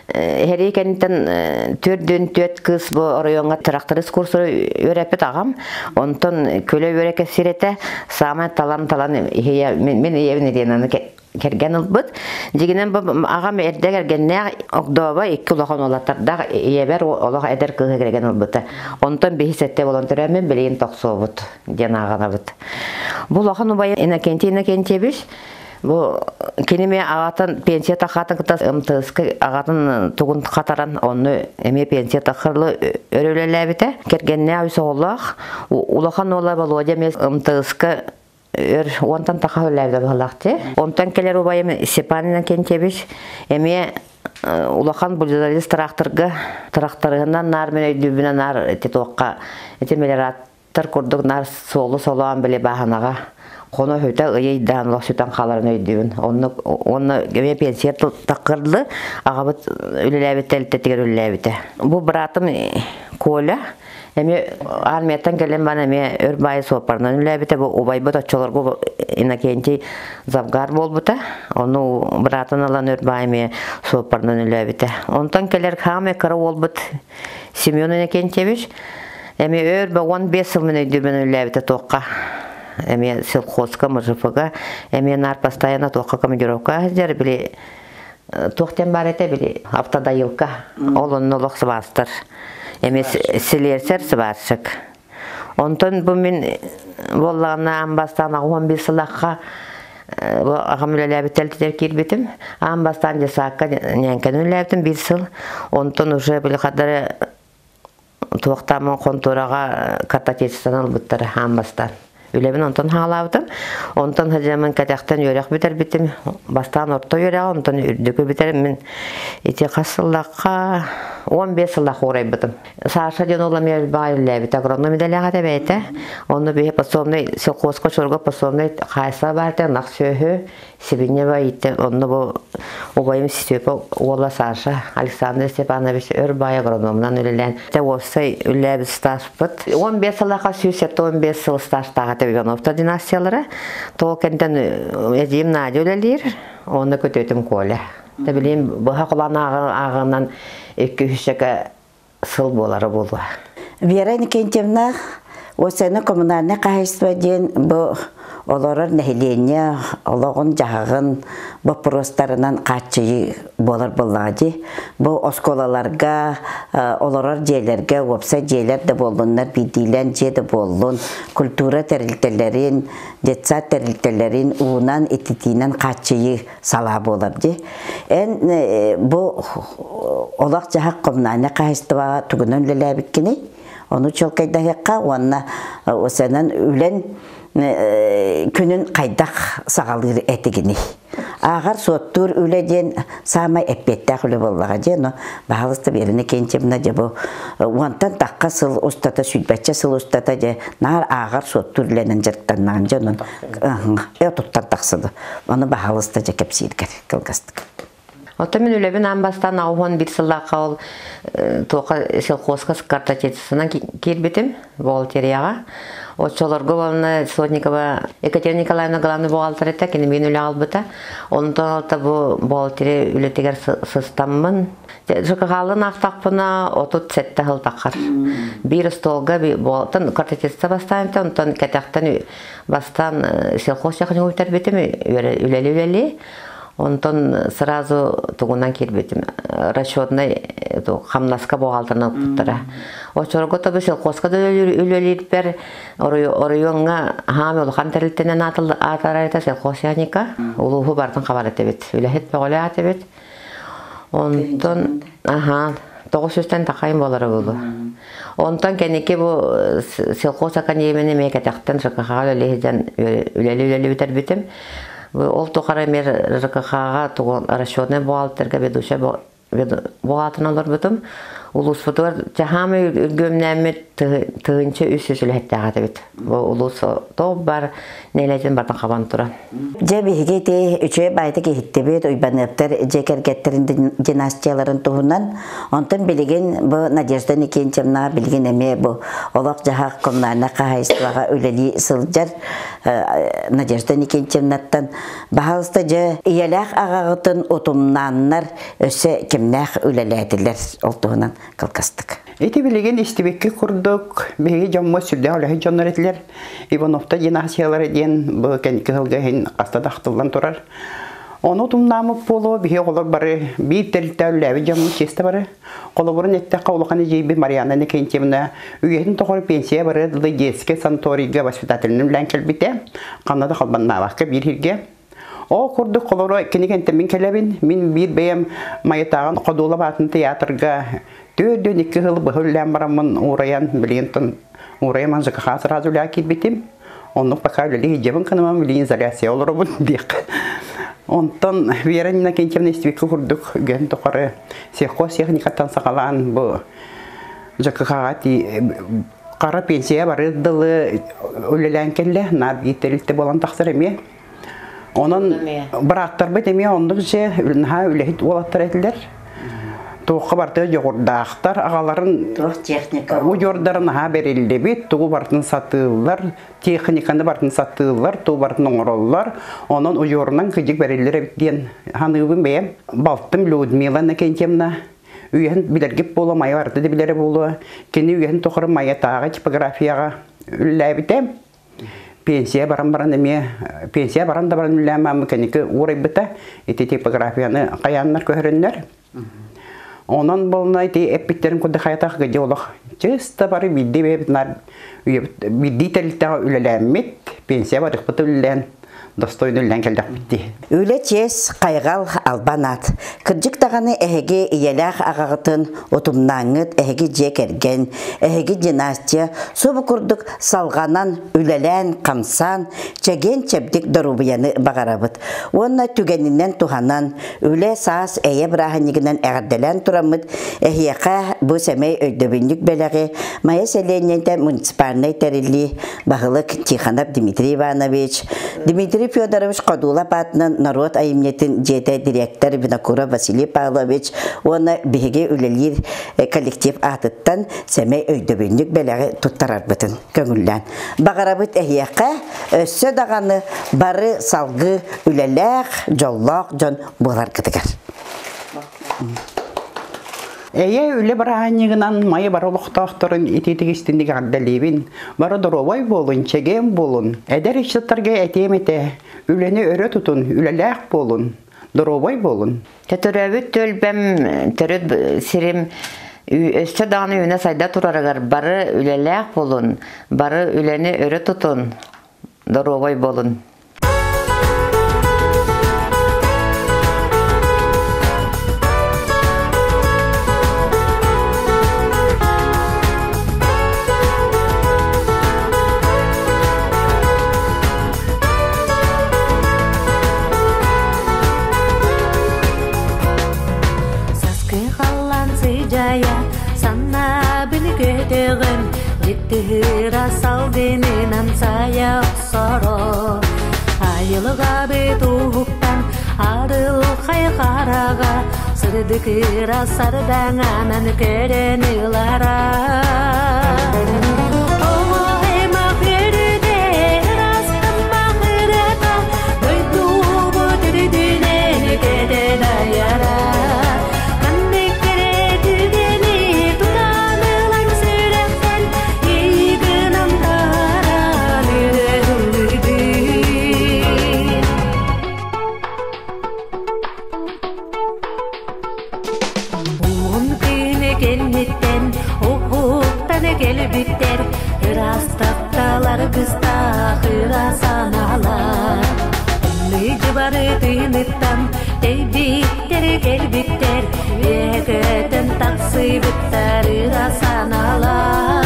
Хәрей кәнеттен төрден төт кыз бұл орыйонға тарақтарыз курсыры өрәпет ағам. Онтан көлі өрә кәсер еті. Сама талан мен иебін еденаны керген ұлбыт. Дегенен бұл ағам әрді кергенне оqdoba 2 ұлақан олаттарда иебер олаға әдер кығы керген ұлбыты. Онтан бейсетте болан түрәмен білейін тоқсы бұт. Ден ағана бұт. Бұл оған ұбайын Иннокентий биш. Бұл кенеме ағатын пенсия тақатын кітас ұмтызқы ағатын тұғын қатаран оны әме пенсия тақырлы өрелелі әбіті. Кергенне әуісі олақ. Улақан ола Володя мес ұмтызқы онтан тақа өләбді бұлақты. Онтан келер ұбайым Степан Иннокентий биш. Әме улақан бульдозалист трақтырығынан нар мен өйдібінен нар әте тоққа әте мелераттар күрдік нар солы-солуан біле бағанаға. Қоны өйті ұйыйдан лоқсүтан қаларын өйдігін. Оны көме пенсия тақырды, ағабыт өліләбетті әлттетігер өліләбеті. Бұл бұратым Коля. Әме армияттан келем бана әме өрбайы сопарынан өліләбеті. Бұл обайбыт отчоларғы Иннокентий Завгар бол бұта. Оны бұратын алан өрбайы сопарынан өліләбеті. Онтан келер қаме қыры ол бұт Семен Иннокентьевич. Әме өрбі 15 сыл мен өйдібін өліләбеті тоққа. Әме селхозка, мыжыфыға, әме нар постоянно тоққа командировка әздер, біле тоқтен бар әті, біле аптада елка, ол оның олық сыбастыр. Әме селерсер сыбаршық. Онтын бұл мен болағына амбастан 15 сылаққа ағам өләбеттелді дер келбетім. Амбастан жесаққа нәнкен өләбетім 1 сыл. Онтын уже біле қадары тоқтамын контураға картотечестан албыттары амбастан. Үлебін онтан халавдым. Онтан хәжемін кәтәқтен өрек бітер бітім. Бастан орта өрек, онтан үрдікі бітер. Мен ете қасыллаққа 15 сыллақ орай бітім. Саша ден олам елбай үләбіт. Агроном медаліға да бәйті. Оны бейі посомный, селқосқа чорға посомный қайса барды, нақ сөйі, себіне бәйті. Оны бұл обайым сетепі ола Саша Александр Степанович өрбай агрономынан үлілен. Осай үләбі стаж бұд. 15 сыллаққа сүйсетті 15 сыл стаж тағат Ивановта династиялары. Тол кәнтен әдейім Надя өлелер, оны көтетім Коля. Білейім, бұға құлан ағынан 2-3 сыл болары болу. Вера Иннокентьевна Осыны коммунальный хозяйство ден бу олорор нәһилене, олоғын жағын вопростарынан қатчы болар боллади. Бу осколаларга, олорор жерлерге, опса жерлер де болдунlar, бидилен жеді болдун, культура тәрілтелерін, детсат тәрілтелерін уынан ететінен қатчы сала болар ди. Бу олақ жағақ коммунальный хозяйство түгінен ләләбіткені, оны чолкайдағыққа, онына осынан үлен күнін қайдақ сағалыр әтігіні. Ағар соттур үледен самай әппеттәқ үлі боллаға де, но бағалысты беріні кенчемна де бұл. Онтан таққа сыл ұстата, сүйтбәтче сыл ұстата де, нар ағар соттур үленін жырттаннаған же, тұттан тақсыды. Оны бағалысты же кәпсейдігер, қылғастық. Ота мен үлебін амбастан ауған бір сыллаққа ол тоқа селқосқа картотецісінен келбетім бухгалтерияға. Отчолорго болны Сотникова Екатерина Николаевна главный бухгалтер етті, кені мен үлі албыта. Ондан алты бұл бухгалтері үлетегер сыстамын. ЖКХ-лын ақтақпына отут сәтті ғылтаққар. Бір столға болтын картотецісі бастайымды, ондан кәтәқтен бастан селқос жақын өйтер бетім үлелі-үлелі. Онтон сразу тугунан келбетим. Расчетный хамнаска бухгалтерна путтара. Очоргото бесел коскада үлелит бер оройонга хами улхан терилтенен атарайта сел косяника. Улуху бартын хабар етебет. Үлехет беголе атебет. Онтон 900-тен тақайын болары болу. Онтон кенеке бу селқосақан емені мекетақтен ЖКХ-ға үлелі бітер бітім. Ол тоқара мер ЖКХ-ға расчетный бухгалтерге ведущий бухгалтерна олар бітім. Улус фотовар жахамы үлгөмнәмі тығынчы үсі сүләтті ағады біт. Улус топ бар, нейләйтін бартын қабан тұра. Жабиге те үче байты кехітті бет, ойбаныптар жекергеттерін династияларын туғынан, онтын білген бұл Надежда Никентьевна білген әме бұл олақ жағақ коммунальна қағайыстыға өлелі сылжар Надежда Никентьевнаттан бағалысты жа иялақ ағағытын отымнаннар өсі кемнәқ өлеләділер ол туғынан калкастык. Эти билеген истебекке курдук, беге жамма сүрдә алай жоннар этләр. Ивановта династиялары ден бу кенкелгәһин астадактылдан турар. Оны тумнамы поло беге олар бары бир тәлтәләбе жамма честе бары. Колобурын этте каулыканы җейби Марьяна Никентьевна үгәһен тохор пенсия бары детский санаторийга воспитательным белән килбите. Канада халбаннавакка бир хирге. О курдук колоро кенегенте мин келебин, мин бир бәям маятаган кодула батын театрга Төдөн 2 жыл бөхөлләм барамын ураян билентен урайман ЖКХ сразу ләкит битим. Онны пока лили җебен канамам билин изоляция олорбун дик. Онтан Веронина Никентьевна истебекке курдук ген токары сельхоз техникаттан сагалан бу ЖКХ кара пенсия бары дылы үлелән келле нар бителте болан тахсыр эме. Онын бирактар бит эме ондык же үлнха үлехит олаттар этилер. Туğu bartı yoğurdağıtlar, ağaların uyordarına verildi bit, tuğu bartını sattılar, texnikanı bartını sattılar, tuğu bartını oğrollar, onun uyorundan kıcık verildiler bitiyen. Hanıbım beyem, balttım Людмила Никентьевна, üyehen bilergip bolu maya vardı da bileri bolu, kendi üyehen toğru maya tağı tipografiyaga üllay bitem. Pensiya baran eme, pensiya baran da baran üllay mekanika uğray bita, eti tipografiyanı kayanlar köhürünler. Onun bulunay te epitlerin kudu hayataq gıcı olaq. Çısta bari bildi ve bildi telitağı ülelenmet, pensiya barıq bıtı ülen. Dostoyun ülden keldak bitti. Üle çes qaygal albanat. Kırcık dağını ehege iyelaq ağağıtın otumnağıt ehege jekergen, ehege dinastiya sobu kurduk salganan ülelen kamsan, çegen çebdik darubiyanı bağarabıt. Onna tügeninden tuhanan, üle saas eye brahaniginden eğerdelen turamıt, ehiyaka bu semey öydöbünlük belagi, maya seleniyetten municipalnay terilli, bağılık Tixanov Dmitri Ivanoviç, Dmitri Федорович Кадулапатның народ айымнетін жете директор Винокуров Василий Павлович оны беге үлелер коллектив атыттан сәмей өйдөбінлік бәлігі тұттарар бұтын көңілден. Бағарабыт әйеққа өссі дағаны бары салғы үлеләқ, жоллақ, жон болар кітігер. Эйе үле бараннигынан майы бар олықтақтырын итетігістіндік ардалебін. Бары дұровай болын, чеген болын. Әдер ішіттарға әтемете, үлені өрі тұтын, үлеләқ болын, дұровай болын. Тәтірәбіт төлбәм түріт сирим өсті дағаны үйіне сайда тұрарығар. Бары үлеләқ болын, бары үлені өрі тұтын, дұровай болын. Jittihira salgininan saya soro Ayılga betuhuktan arıl kaykaraga Sırdikira sardanganan kerenilara Kısta hıra sanalar Ümlücü barı tüynütten Teybitler gelbitler Yeketen taksı bitler hıra sanalar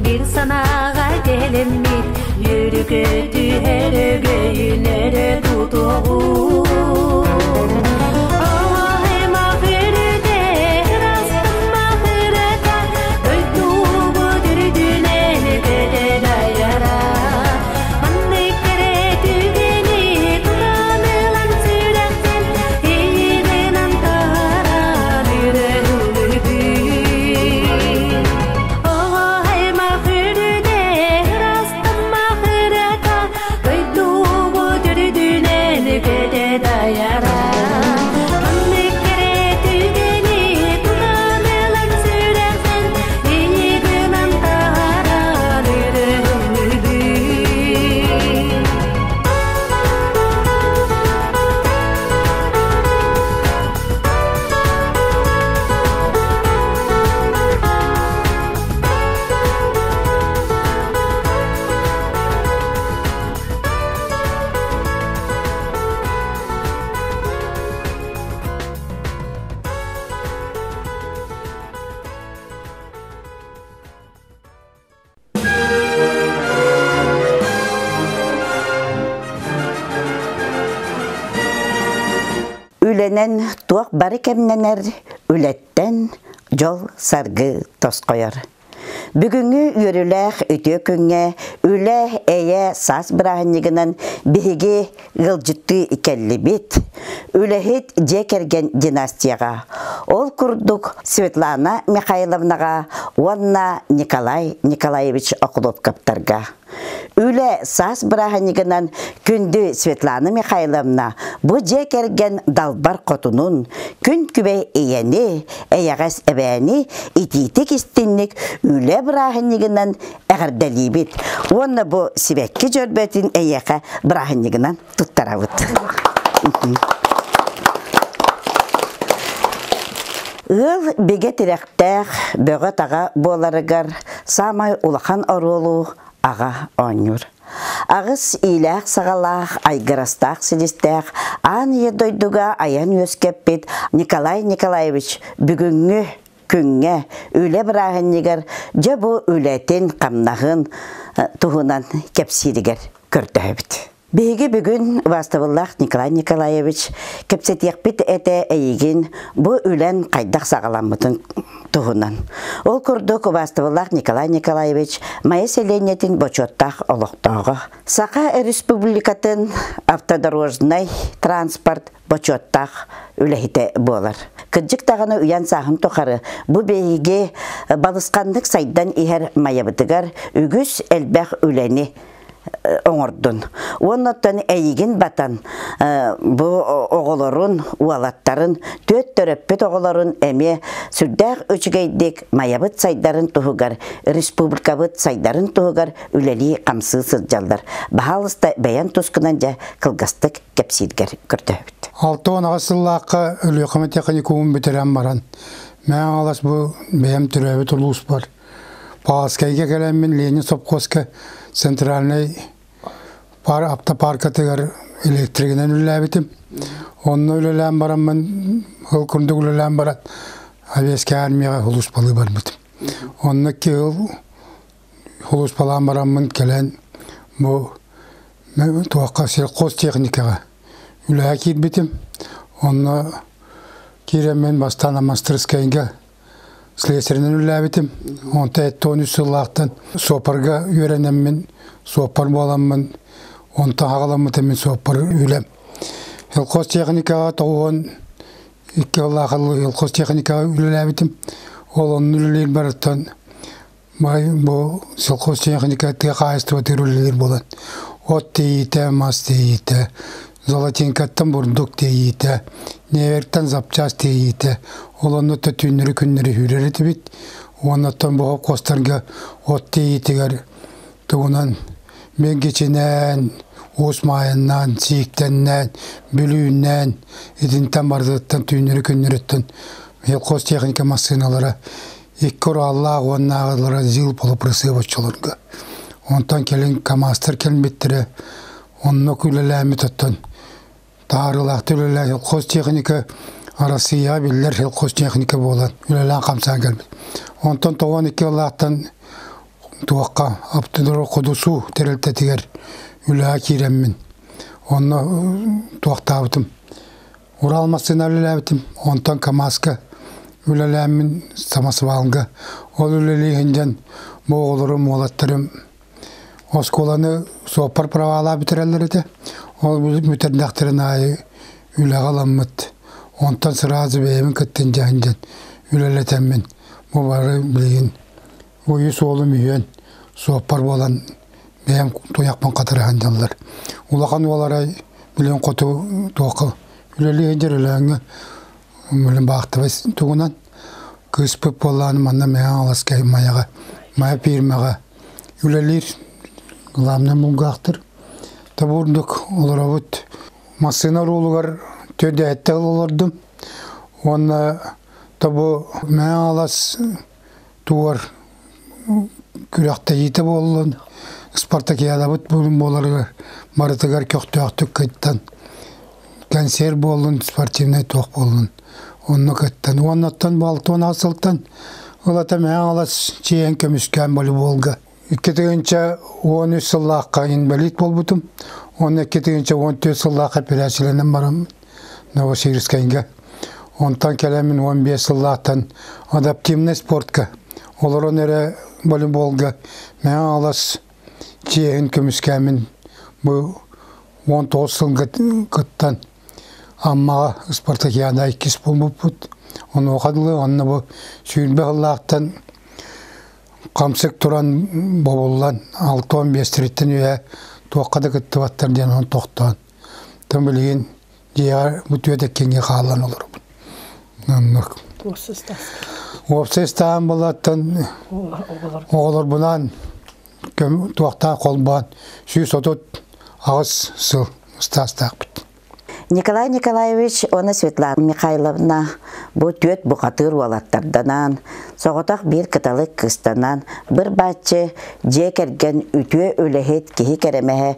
Bir sanağa gelemit Yürü kötü her göğü nere tutuğu Ülenen tuak bari kemnener, ületten jol sargı tos koyar. Бүгүнгү үрүлэх өтө күнгө үле эйе сас бирахыннигинен биһиги гылжытты икеллибит. Үлехит жекерген династияга. Ол курдук Светлана Михайловнага, Онна Николай Николаевич Окуловковтарга. Үле сас бирахыннигинен күндү Светлана Михайловна бу жекерген далбар котунун күн күбей эйени, эйагас эбэни ититик истинник үле бирахыннигинен эгерделибит. Онна бу сибекки жөрбөтүн эйяка бирахыннигинен туттарабыт. Ыл беге тиректер бөгө тага боларыгар самай улахан оролу ага онюр. Ағыз иләқ сағалақ, айғырастақ сілістәқ, ан едойдуға аян өскеппет Николай Николаевич бүгінгі күнге үлі бірағыннегер жабу үләтен қамнағын тұғынан кепсирігер көрді. Беги бүгін Ваставыллах Николай Николаевич кепсетекпит әте әйген бұ үлән қайдақ сағаламытын тұғынан. Ол күрдік Ваставыллах Николай Николаевич майы селенетін бочоттақ олықтағы. Сақа республикатын автодорожный транспорт бочоттақ үләхіте болар. Кыджик тағаны үйен сағын тұқары бұ бейге балысқандық сайдан ихер майабытығар үгіс әлбәқ үләні оңырдын. Оннаттан әйген батан бұ оғыларын, уалаттарын, төт төрөппет оғыларын әме сүрдәқ өчігейдек маябыт сайдарын тұғығар, республикабыт сайдарын тұғығар үләли қамсы сырджалдар. Бағалыста бәян тұскынан жа қылғастық кәпсилгер көрді. 6-10 ғасыллаққа үлі қымет екінекуын бітірен баран. Мәң алас бұ бәйім түрәбі тұлғыс бар. Пағаскайға кәлеммен Ленин Сопқосқа центральный автопаркатығар электригінен үләбітім. Онны үлілән барамын, ғыл күрдік үлілән барат, авеске армияға ғылыс балы бар бітім. Онны ке ғылыс балан барамын кәлен туаққа селқос техникаға үләға кет бітім. Онны керемен бастан амастырыскайынға слесарынан үләбітім. Онта әтті 13 сыллақтан сопарға үйренеммен, сопар боламын, онта ағаламытымен сопар үләм. Елқос техникаға тоғын, 2 ғылақылы елқос техникаға үләбітім. Ол оның үлелер бараттан, бұл елқос техникаға қайысты өтер үлелер болан. От дейіті, мас дейіті, золотенкаттан бұрындық дейіті, неверктен запчас дейіті. Оланы да түнірі күнірі хүрер еті бет. Онаттан бұға қостарға от дейітігер тұғынан мен кеченен, осмайынан, сиіктеннен, бүлүүнен, едінтен бардыттан түнірі күніреттен елқос техника машиналары еккір Аллах оннағылары зил болып рысып отчылырға. Онтан келін камастыр келметтірі, онны күліләмі тұттан. Тағырылақты үлілі елқос техника Россия билер елқос техника болан. Үлілән қамсан келмет. Онтан 92 Аллахтан туаққа аптыдыры құдысу тәрілтетігер үліға кереммен. Онны туақта абытым. Уралмасына үліләбітім. Онтан Камаска үліләммен самасы балынға. Ол үлілігінден моғылырым, олаттырым. Осколаны сопар правала бітірәлер еді. Ол мүтердақтырын айы үліға аламмыд. Онтан сыразы бәйімін көттен жағынжан үлілетеммен. Бұл бары білген. Ойы солым үйен сопар болан бәйім тояқпан қатыраған жанлар. Улақан оларай білген қоту тоқы үлілеген жер үліғіңі мүлін бақты бәс тұғынан. Күспіп боланы манна мәң аласкай маяға, мая пермеға үлілер ғыламнан бұлғақтыр. Табурдық олар ауыт масына ролығар төді әтті олардым. Оны табу мәң алас туар күрәқті еті болын. Спартакиада бұт бұлын боларға марытығар көқтіяқтық кайттан. Консер болын, спортивный тоқ болын. Оны кайттан. Оннаттан балтуан асылтан. Олата мәң алас чейен көміскен болы болға. 2-13 сыллаққа инвалид бол бұтым. 12-13 14 сыллаққа операцияланан барам Новосибирскайға. Онтан келемін 15 сыллақтан адаптивный спортқа. Оларын әрі волейболға мәң алас чейін көміскәмін бұл 19 сыл күттан аммаға Спартакиада 2 бол бұт. Оны оқадылы, оны бұл сүйінбе ғыллақтан қамсық тұран болуылан 6-15 реттен өе тоққада күтті баттар ден оны тоқтан. Тым білген жеғар бұт өтеккенге қалан олар. Опсыстан болаттан оғылар бұнан тоқта қолбан сүй сотот ағыз сыл ұстастақ бұт. Николай Николаевич, оны Светлана Михайловна, бу төт бухатыр уалаттарданан, соғытақ бір кыталық кыстанан, бір батчы же керген үтүе өлехет кихи керемеhe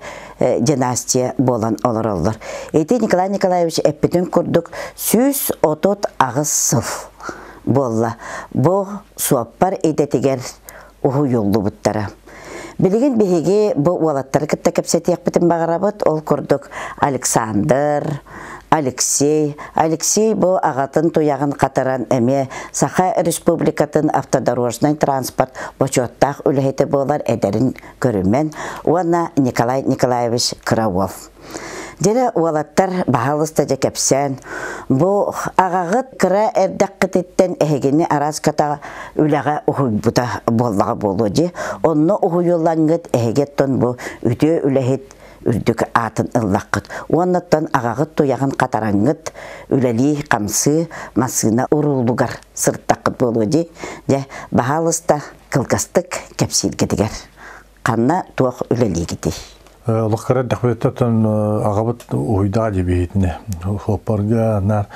династия болан олар олар. Эти Николай Николаевич эппитин курдук сүз отот ағыз сыл болла. Бу суаппар эдетигер уху юлду буттара. Билигин биһиги бу уалаттары кытта кепсетиек битин багарабыт, ол курдук Александр, Алексей бу агатын туягын катаран эме Саха Республикатын автодорожный транспорт бочоттах үлехети болар эдерин көрүмен, уана Николай Николаевич Кравов. Дере уалаттар бахалыста же кепсен, бу агагыт кыра эрдаккытеттен эхегени араската үлага ухуйбута боллага болуди, онно ухуйуллангыт эхегеттон бу үтө үлехет үрдүк атын ыллаккыт. Оннаттан агагыт туягын катараңгыт үлели камсы масына урулугар сырттаккыт болуди, же бахалыста кылгастык кепсилгедигер. Канна туак үлели гити. Лохкара дахветтен агабыт уйда дебейтне. Хопарга нар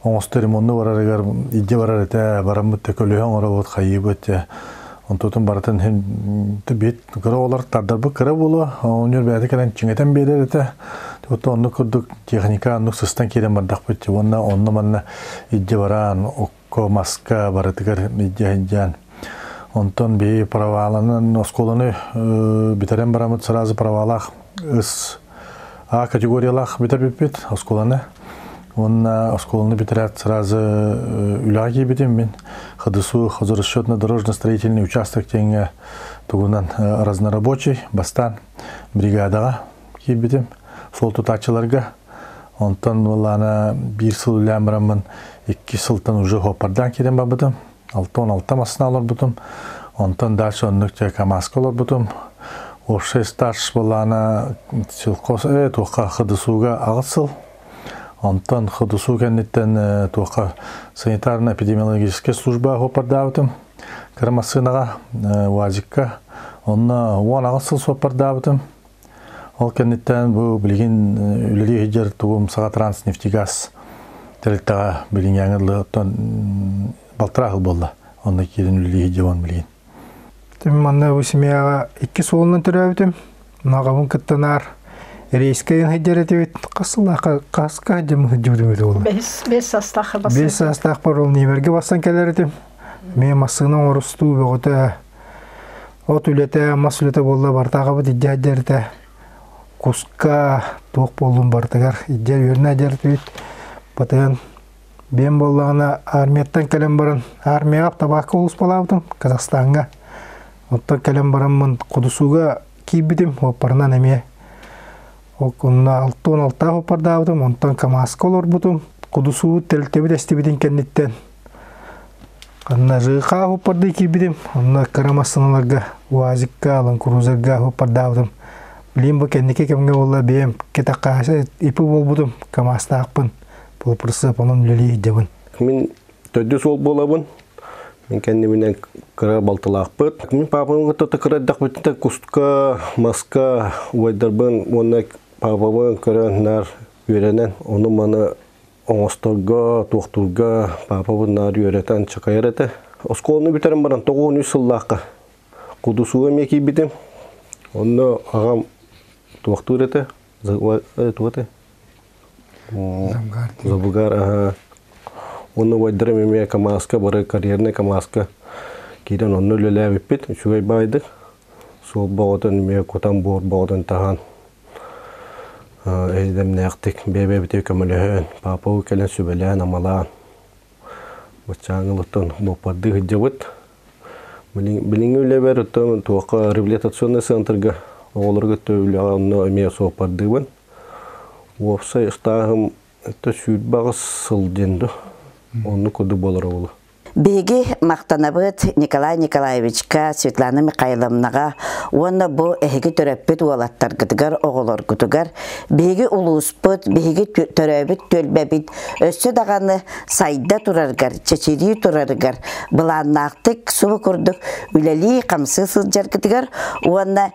оңостеримонны барарыгар идде барарыта барамыт көлөһөн оробот хайыбыт. Онтотун баратын хем бет кыра олар тардарбы кыра болу. Университет келен чиңетен берерите. Тото онны курдук техника анны сыстан келен бардак бит. Онны манна идде баран окко маска баратыгар идде хенжан. Онтон бей праваланын осколаны битерен барамыт сразу правалах ыс А категориялах битер биппет осколаны. Онна осколаны битерят сразу уляги битем мен. Хадысу хозрасчетно-дорожно-строительный участок тенге тугунан разнорабочий бастан бригадага кибитем. Сол тутачыларга. Онтон валана бир сыл лямрамын 2 сылтан уже хопардан келен бабытым. Алтон масына алар бутум. Онтон дальше оннукча камаска алар бутум. Орше стаж балана силкос тука хадысуга агысыл. Онтон хадысу кеннеттен тука санитарно-эпидемиологическая служба хопардабытым. Кырмасынага вазикка. Онна уан агысыл сопардабытым. Ол кеннеттен бу билген үлели хиджер тугум сага Транснефтегаз телтага билген яңырлы балтырағыл болды. Онда керін үлі жауан білген. Манна өсімеяға 2 солынан түрәбітім. Нағамын күттінар рейскайын хеджереті бет. Қасылда қасқа жемін хеджереті бет олы. 5 састақы басан. 5 састақ бар ол немерге басан кәлеретім. Мен масығынан орысту бөғіті. От үлеті, мас үлеті болды бартаға бұд идде хеджереті. Кусқа тоқ болуын бартығар. Идде өріне хеджереті бет. Батыған ben bollağına armiyetten kelem baran armiya tabakı olus balabdım Kazakhstan'a. Ondan kelem baranmın Kudusuga kibidim hopardan emiye. O kunna 6-16 hopardabdım. Ondan Kamaska olur butum. Kudusu teltebi destibidin kenditten. Kanna jıqa hopardı kibidim. Ondan karamasınalarga vazikka alan kuruzerga hopardabdım. Bileyim bu kendike kemge bolla beyim ketakası ipi bol butum Kamasta akpın. Бұл пұрсы панын үлелей дебін. Мен төдді сол болабын. Мен кәндімінен кіра балтылақ бұд. Мен папамын ғытты кіраддақ бітті кустка, маска уайдарбын. Оны папамын кіра нар үйренен. Оны маны оңыстырға, тоқтырға папамын нар үйретен чықайыр еті. Осколыны бітерім баран 9 сыллаққа. Құдысуға меки бітім. Оны ағам тоқтыр еті. Туғаты. Забугар, оны вайдырым еме Камаска, бары карьерный Камаска. Кейден оны үлелі біппет, үшігай байдық. Сол бағыдан еме көтан бор бағыдан таған. Әйдем нәқтік, бәбе бітеу көміліғін, папау кәлін сөбелән амалан. Бачаңылықтан бопарды ғыджабыт. Біліңі үлі бәр ұттан туаққа реабилитационный центрға оғылырғы төйлі ағанны еме соғпарды бін. Опса istahım это süt bağız sıl dendu. Onu kodu bolar oğlu. Беги мақтанабыт Николай Николаевичка, Светлана Михайловнаға, онна бу эхиги төрөппүт уалаттар гыдыгар, оголор гыдыгар, беги улуспыт, беги төрөбүт төлбәбит, өссө дағаны сайда тураргар, чечери тураргар, быланнақтык субы күрдік, үләли қамсы сылжар гыдыгар, онна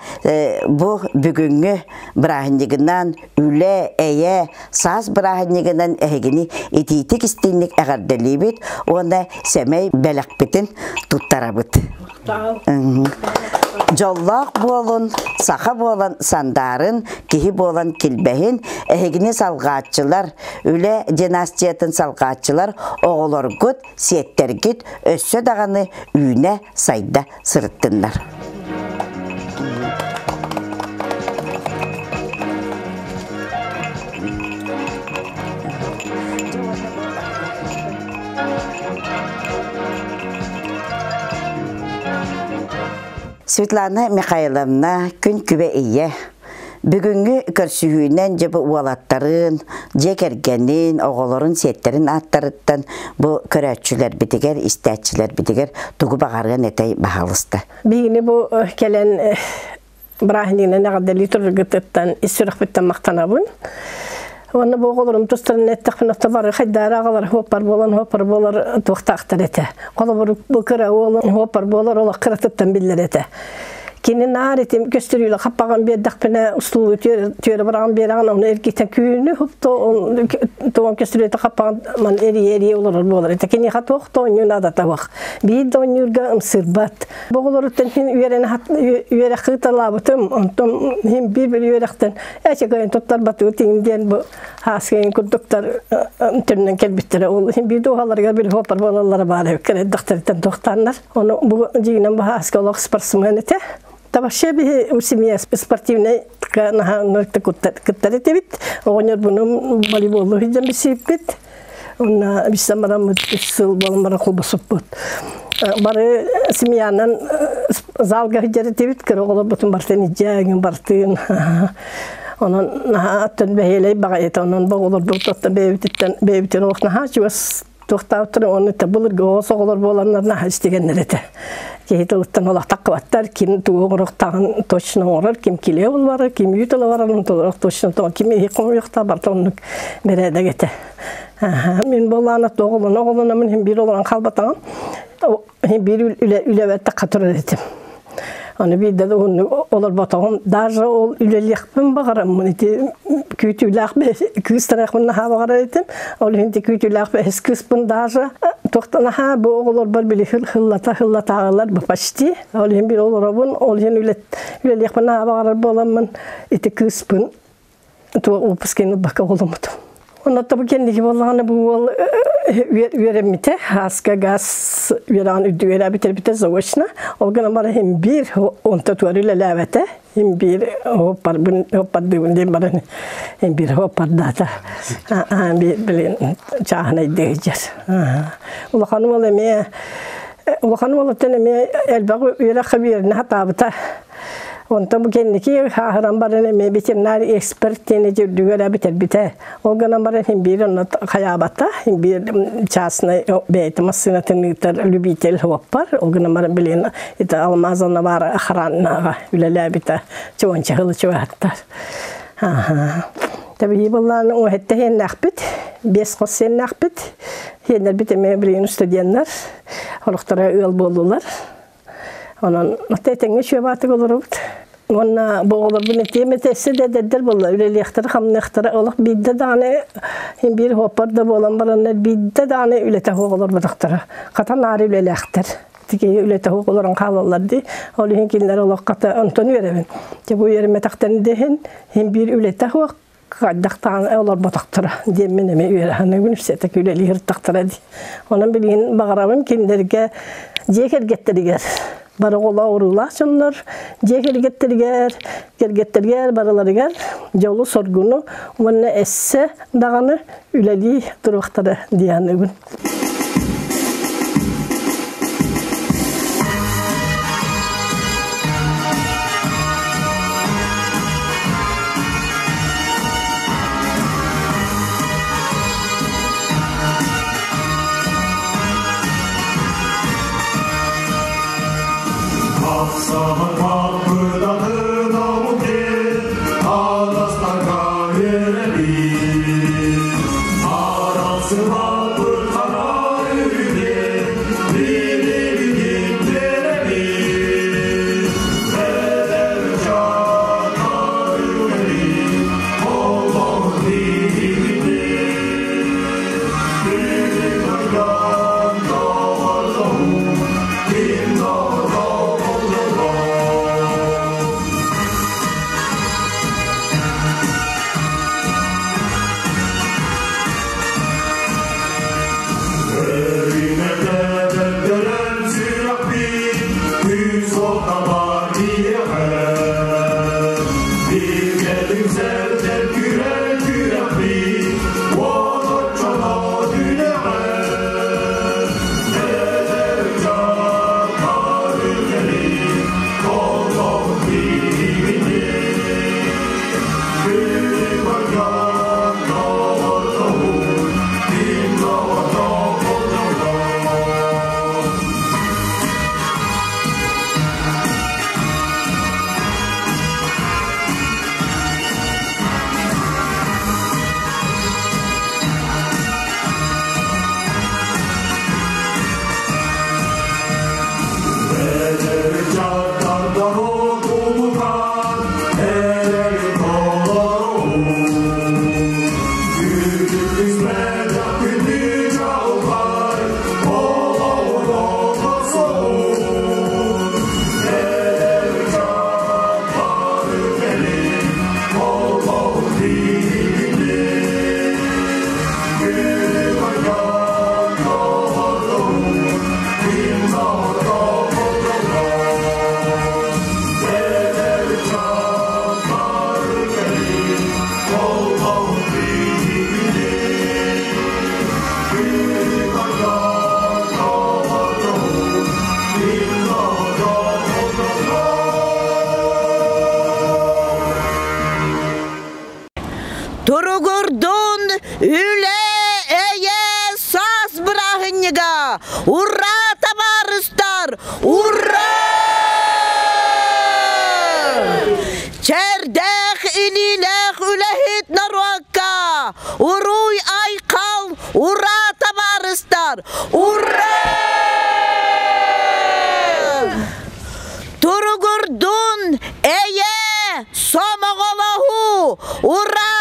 бу бүгүнгү брахыннигынан, үле, әйе, саз брахыннигынан эхигини ититик истинник әғарделибит, онна Сәмей бәләкпетін туттарабыт. Жоллақ болын, сақа болын сандарын, кихи болын килбәхін, әхігіне салғатчылар, үлі династиятын салғатчылар, оғылар күт, сеттер күт, өссө дағаны үйіне сайда сырыттындар. Светлана Михайловна күн күбе ие. Бүгінгі көрсүйінен жебі уалаттарын, жекергенін, оғыларын сеттерін аттарыттан бұл көрәтшілер бітігер, істәтшілер бітігер тұғы бағарған әтей бағалысты. Бігіні бұл кәлен бірахынығынан әғадали тұрғыттан ісірік біттен мақтанабын. Оны боғылырым тұстарын әттіқпін өтті бары қайдары ағалар хоппар болар тұқтақтар әті. Қолы бұл күрі олын хоппар болар, олы қырытыптан білдер әті. Кенен ар етем көстірілі қаппаған бердіқпіне ұстылы түйері біраған бераған, оны әркеттен күйіні туған көстірілі қаппаған әри олар болар. Кене қат оқты ойын адата оқ. Бейді ойынырға ұмсырбат. Боғылыр өттен үйері қыталабытым, онтым бір үйеріқтен әче қайын тұттар баты өтеңден бұл асқайын күрдіктар түрінен келбеттері. Ол бір оғаларға бір хопар болалары бар өккердіқтарыттен тоқтанар. Оны бұл жегінен бұл асқа олық спортсмен еті. Табашы бір семья спортивный нұрықты күттарыты бит. Оғынер бұның волейболы хиджан бісейіп бит. Оны бісамарам үсіл балымара құлбасып бұд. Бары семьянан залға хиджарыты бит. Кір оғылар бұтын бартын иджагын бартын. Onun nahatın beheley bağayet onun bağılır bu totta beybitin oğuk nahat çuvas toxtavtır onu da bulur goğuz oğulur bolanlar nahat istegenler ete. Kehitılıktan olaq taqıvattar kim tuğuğuruq tağın toşuna oğrar, kim kile ol var, kim yütüle var, onun tuğuğuruq toşuna tuğun, kim hiqom yoqta barta onun berede gete. Men bolanat oğuluna min hem bir olan kalbatağın, hem bir ülevette katır edetim. Onu bir de olur batağım, darca ol üleliyakpın bağıram, kütülakpı, kıstıraqpın ha bağıradım, ol hindi kütülakpı eskıspın darca, toxtana ha bu olur bar bili hıllata ağırlar bu paşti, ol hindi bir olur abun, ol hindi üleliyakpın ha bağırar bolamın, iti kıspın, tuğa upıskeni baka olamadım. Onu tabi kendiki bollağını bu üyeremite, haska gaz üyeran üdüyere biter zavaşına. O gün bana hem bir onta tuarıyla lavete, hem bir hoppar düğünden bana hem bir hoppar data. Bir bilin çağına ideyeceğiz. Ulağanım olamaya, ulağanım olatanımaya elbağı üyere xabirine hatabıta. Ondan bu kendiki haram barın veteriner expert denece düğüre biter. O gün barın hem bir onu kayabatta hem bir çasına beyt masınatınıdır lübitel hoppar. O gün barın bilin ite almazana var ahranna ülele biter. Çoğun çahılı çoğattar. Tabii bunların o hette hen nakbit, 5 kosen nakbit. Henler biteme birin studiyanlar, holuktara üyel boldular. Onun notaytenge şöbatık olurdu. Ona boğulur bunu temetesi de dediler bolla. Üleliyekleri hamnekleri oluk bidde tane hem bir hopparda bolan baranlar bidde tane ülete hoğulur bıdıktara. Katan ağrı üleliyekler. Tiki ülete hoğuluran kalılar di. Olu hinkinler oluk kata antonu veremin. Ki bu yerime taktarını dehen hem bir ülete hoğuk. Kaddaktan olur bıdıktara. Demin üyere hanı üniversitetek üleliyek taktara di. Onun bilin bağıramım kinlerge ceker getiriger. Barı ola uğrula şunlar, gergettirger, barılarıger, yolu sorgunu, onu esse dağını üleli durukları diyanı. Turugurdun üle eye saz bırakınıga. Urra tabarıstar. Urra! Çerdek ililek ülehit narvakka. Uruy aykal. Urra tabarıstar. Urra! Turugurdun eye somağolahu. Urra!